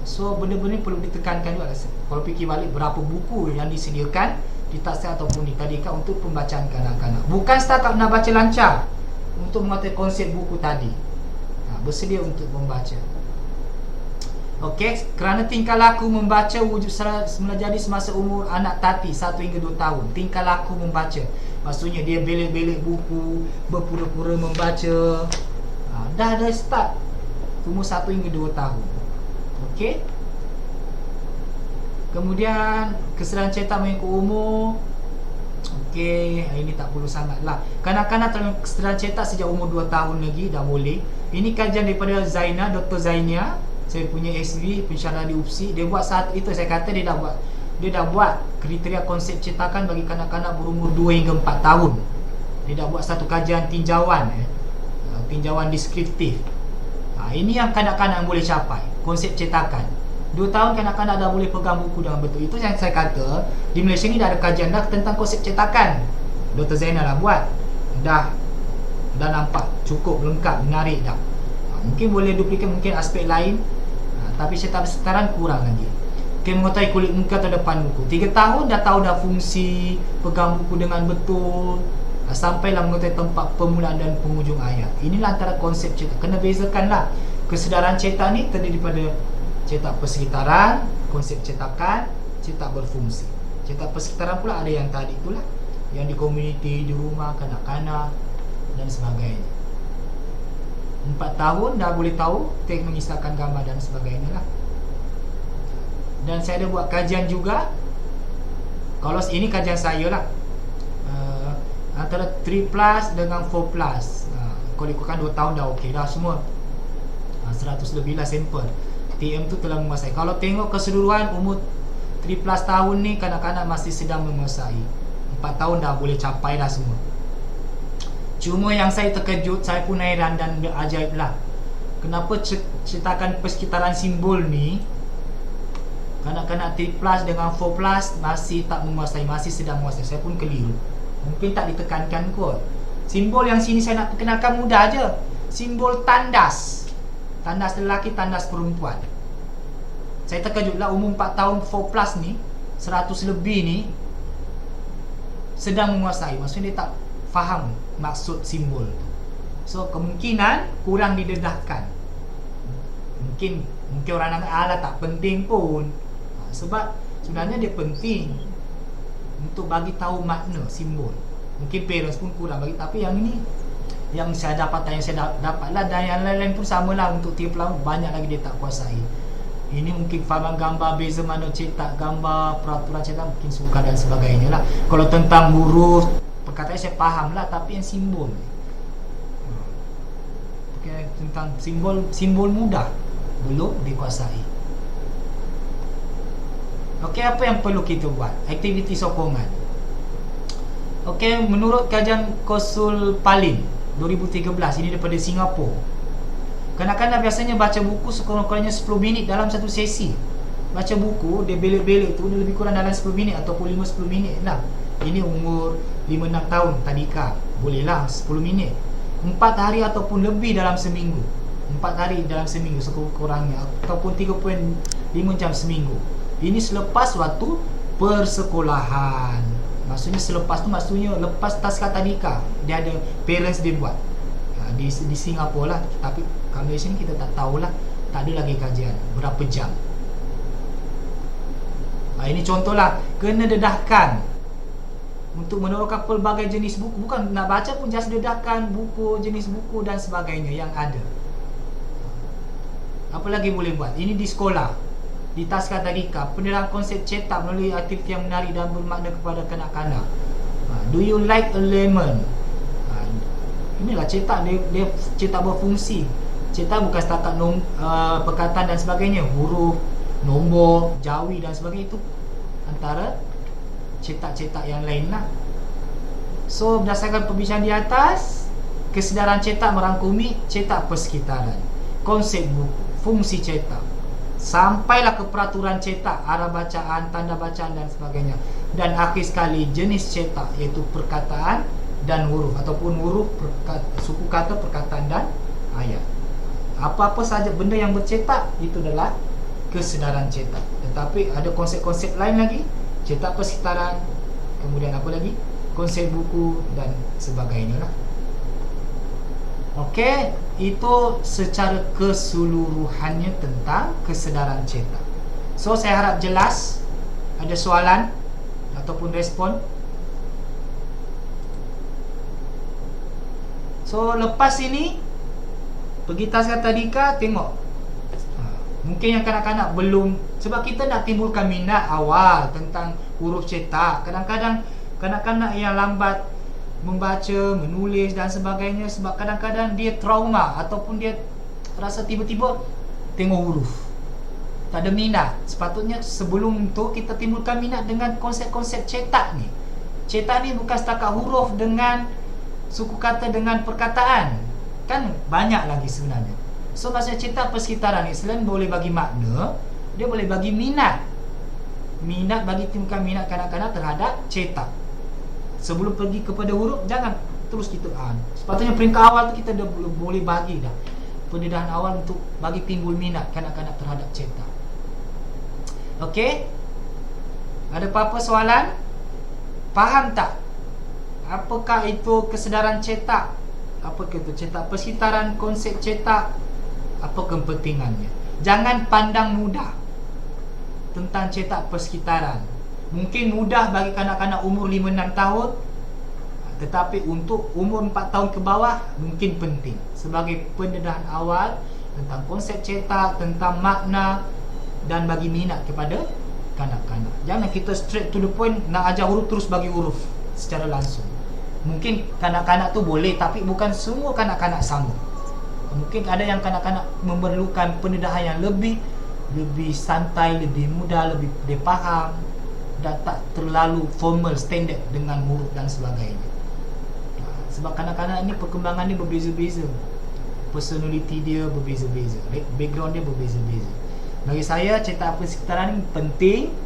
So benda-benda perlu ditekankan juga. Kalau fikir balik berapa buku yang disediakan di taksir ataupun di tadika untuk pembacaan kanak-kanak. Bukan setakat nak baca lancar untuk menguasai konsep buku tadi. Bersedia untuk membaca. Okey, kerana tingkah laku membaca wujud semula jadi semasa umur anak tati 1 hingga 2 tahun. Tingkah laku membaca, maksudnya dia belik-belik buku, berpura-pura membaca. Dah ada start umur 1 hingga 2 tahun. Okey. Kemudian kesedaran cetak mengikut umur. Okey, ini tak perlu sangat lah. Kanak-kanak dalam kesedaran cetak sejak umur 2 tahun lagi dah boleh. Ini kajian daripada Zaina, Dr. Zainia. Saya punya SV, pensyarah di UPSI. Dia buat satu, itu saya kata dia dah buat kriteria konsep cetakan bagi kanak-kanak berumur 2 hingga 4 tahun. Dia dah buat satu kajian tinjauan, tinjauan deskriptif. Ini yang kanak-kanak boleh capai, konsep cetakan. 2 tahun kanak-kanak dah boleh pegang buku dengan betul. Itu yang saya kata, di Malaysia ni dah ada kajian dah tentang konsep cetakan. Dr. Zainal dah buat. Dah nampak cukup lengkap, menarik dah. Mungkin boleh duplikat, mungkin aspek lain, tapi cetak setaran kurang lagi. Mengetahui kulit muka atau depan buku. 3 tahun dah tahu dah fungsi pegang buku dengan betul, sampailah mengetahui tempat permulaan dan penghujung ayat. Inilah antara konsep cetak. Kena bezakanlah. Kesedaran cetak ni terdiri daripada cetak persekitaran, konsep cetakan, cetak berfungsi. Cetak persekitaran pula ada yang tadi itulah, yang di komuniti, di rumah, kanak-kanak dan sebagainya. 4 tahun dah boleh tahu teknik mengisahkan gambar dan sebagainya lah. Dan saya ada buat kajian juga. Kalau ini kajian saya lah, antara 3+ dengan 4+. Kalau ikutkan 2 tahun dah okey dah semua. 100 lebih lah sampel. TM tu telah menguasai. Kalau tengok keseluruhan umur 3+ tahun ni, kanak-kanak masih sedang menguasai. 4 tahun dah boleh capai dah semua. Cuma yang saya terkejut, saya pun hairan dan ajaib lah, kenapa cetakan persekitaran simbol ni kanak-kanak 3+ dengan 4+ masih tak menguasai, masih sedang menguasai. Saya pun keliru. Mungkin tak ditekankan kot. Simbol yang sini saya nak perkenalkan mudah aja. Simbol tandas. Tandas lelaki, tandas perempuan. Saya terkejut lah, umur 4 tahun 4+ ni, 100 lebih ni sedang menguasai. Maksudnya dia tak faham maksud simbol tu. So kemungkinan kurang didedahkan. Mungkin orang nak alah tak penting pun. Sebab sebenarnya dia penting untuk bagi tahu makna simbol. Mungkin parents pun kurang bagi, tapi yang ini yang saya dapat, yang saya dapatlah, dan yang lain-lain pun samalah untuk tiap pelaut banyak lagi dia tak kuasai. Ini mungkin faham gambar, beza mana cetak gambar, peraturan cetak mungkin suka dan sebagainya lah. Kalau tentang huruf, perkataan saya faham lah, tapi yang simbol tentang simbol mudah belum dikuasai. Okey, apa yang perlu kita buat? Aktiviti sokongan. Okey, menurut kajian Kosul Palin 2013, ini daripada Singapura, kanak-kanak biasanya baca buku sekurang-kurangnya 10 minit dalam satu sesi. Baca buku, dia belik-belik tu, dia lebih kurang dalam 10 minit ataupun 5-10 minit lah. Ini umur 5-6 tahun tadika, bolehlah 10 minit. 4 hari ataupun lebih dalam seminggu. 4 hari dalam seminggu sekurang-kurangnya, ataupun 3.5 jam seminggu. Ini selepas waktu persekolahan. Maksudnya selepas tu, maksudnya lepas taska tadika, dia ada parents dia buat di Singapura lah. Tapi kalau di sini kita tak tahulah, tak ada lagi kajian berapa jam. Ini contohlah, kena dedahkan untuk meneroka pelbagai jenis buku. Bukan nak baca pun, just dedahkan buku, jenis buku dan sebagainya yang ada. Apa lagi boleh buat? Ini di sekolah, di taska tadika, penerapan konsep cetak melalui aktiviti yang menarik dan bermakna kepada kanak-kanak. Do you like a lemon? Inilah cetak, dia cetak berfungsi. Cetak bukan setakat perkataan dan sebagainya, huruf, nombor, jawi dan sebagainya, itu antara cetak-cetak yang lain lah. So berdasarkan perbincangan di atas, kesedaran cetak merangkumi cetak persekitaran, konsep buku, fungsi cetak, sampailah ke peraturan cetak, arah bacaan, tanda bacaan dan sebagainya. Dan akhir sekali jenis cetak, iaitu perkataan dan huruf, ataupun huruf, suku kata, perkataan dan ayat. Apa-apa saja benda yang bercetak, itu adalah kesedaran cetak. Tetapi ada konsep-konsep lain lagi, cetak persekitaran, kemudian apa lagi, konsep buku dan sebagainya lah. Okey, itu secara keseluruhannya tentang kesedaran cetak. So saya harap jelas. Ada soalan ataupun respon? So lepas ini pergi taskan tadika, tengok. Mungkin yang kanak-kanak belum, sebab kita nak timbulkan minat awal tentang huruf cetak. Kadang-kadang kanak-kanak yang lambat membaca, menulis dan sebagainya, sebab kadang-kadang dia trauma ataupun dia rasa tiba-tiba tengok huruf, tak ada minat. Sepatutnya sebelum tu kita timbulkan minat dengan konsep-konsep cetak ni. Cetak ni bukan setakat huruf dengan suku kata dengan perkataan, kan banyak lagi sebenarnya. So maksudnya cetak persekitaran ni selain boleh bagi makna, dia boleh bagi minat. Minat, bagi timbulkan minat kanak-kanak terhadap cetak. Sebelum pergi kepada huruf, jangan terus kita sepatutnya peringkat awal tu kita dah boleh bagi dah pendedahan awal untuk bagi timbul minat kanak-kanak terhadap cetak. Okey, ada apa-apa soalan? Faham tak apakah itu kesedaran cetak? Apakah itu cetak persekitaran, konsep cetak, apa kepentingannya? Jangan pandang mudah tentang cetak persekitaran. Mungkin mudah bagi kanak-kanak umur 5-6 tahun, tetapi untuk umur 4 tahun ke bawah mungkin penting sebagai pendedahan awal tentang konsep cetak, tentang makna dan bagi minat kepada kanak-kanak. Jangan kita straight to the point nak ajar huruf terus bagi huruf secara langsung. Mungkin kanak-kanak tu boleh, tapi bukan semua kanak-kanak sama. Mungkin ada yang kanak-kanak memerlukan pendedahan yang lebih santai, lebih mudah, lebih dia faham dan tak terlalu formal, standard dengan huruf dan sebagainya. Sebab kanak-kanak ni perkembangan dia berbeza-beza, personality dia berbeza-beza, background dia berbeza-beza. Bagi saya cetak persekitaran ni penting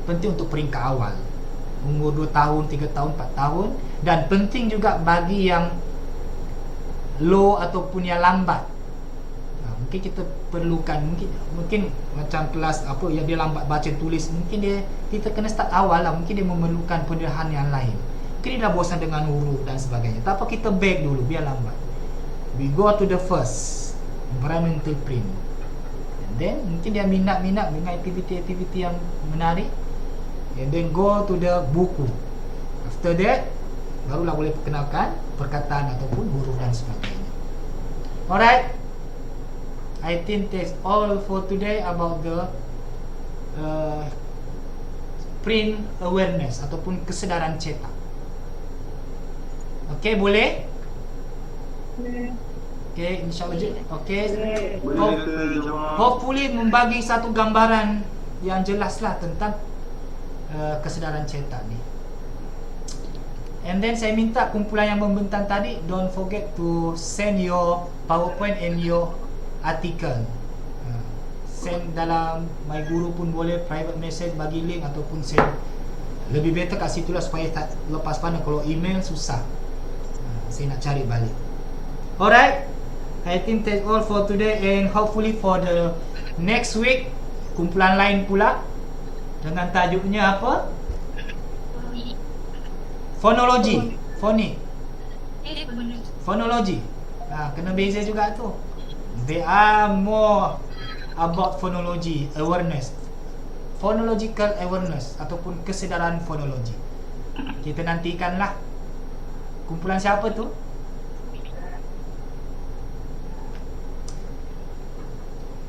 untuk peringkat awal, umur 2 tahun, 3 tahun, 4 tahun. Dan penting juga bagi yang low ataupun yang lambat. Mungkin kita perlukan, mungkin macam kelas apa yang dia lambat baca tulis, mungkin kita kena start awal lah. Mungkin dia memerlukan pendedahan yang lain. Mungkin dia dah bosan dengan huruf dan sebagainya. Tak apa, kita back dulu biar lambat. We go to the first environmental print, and then mungkin dia minat dengan aktiviti-aktiviti yang menarik, and then go to the buku. After that barulah boleh perkenalkan perkataan ataupun huruf dan sebagainya. Alright, I think that's all for today about the print awareness ataupun kesedaran cetak. Okay, boleh? Okay, insyaAllah. Okay, hopefully membagi satu gambaran yang jelas lah tentang kesedaran cetak ni. And then saya minta kumpulan yang membentang tadi, don't forget to send your PowerPoint and your article. Send dalam My Guru pun boleh, private message bagi link, ataupun send, lebih better kat situ lah supaya tak lepas pandang. Kalau email susah, saya nak cari balik. Alright, I think that's all for today, and hopefully for the next week kumpulan lain pula dengan tajuknya apa? Fonologi. Fonologi. Kena beza juga tu. They are more about phonology awareness, phonological awareness ataupun kesedaran fonologi. Kita nantikanlah kumpulan siapa tu.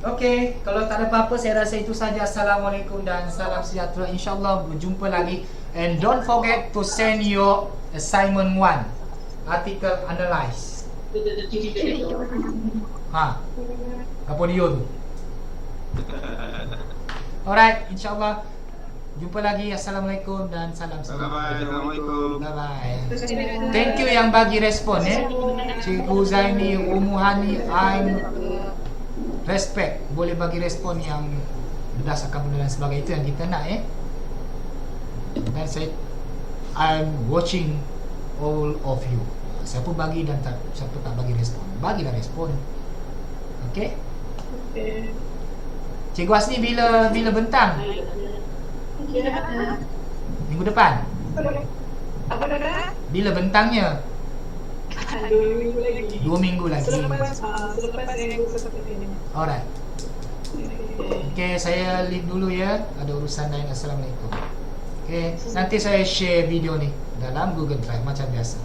Okey, kalau tak ada apa-apa, saya rasa itu saja. Assalamualaikum dan salam sejahtera. InsyaAllah berjumpa lagi. And don't forget to send your assignment 1, article analyze. Ha. Apa dia tu? Alright, insyaAllah jumpa lagi. Assalamualaikum dan salam sejahtera. Assalamualaikum. Bye bye. Thank you yang bagi respon Cikgu Zaini, Umuhani, Ain. Respect. Boleh bagi respon yang berdasarkan benda dan sebagainya. Itu yang kita nak Dan I'm watching all of you. Siapa bagi dan siapa tak bagi respon, bagilah respon. Okay. Cikgu Asni bila bentang? Minggu depan. Apa dah? Bila bentangnya? 2 minggu 2 minggu lagi. lagi. Selepas minggu seperti ini. Alright. Okay, saya leave dulu ya. Ada urusan lain. Assalamualaikum. Okay, nanti saya share video ni dalam Google Drive macam biasa.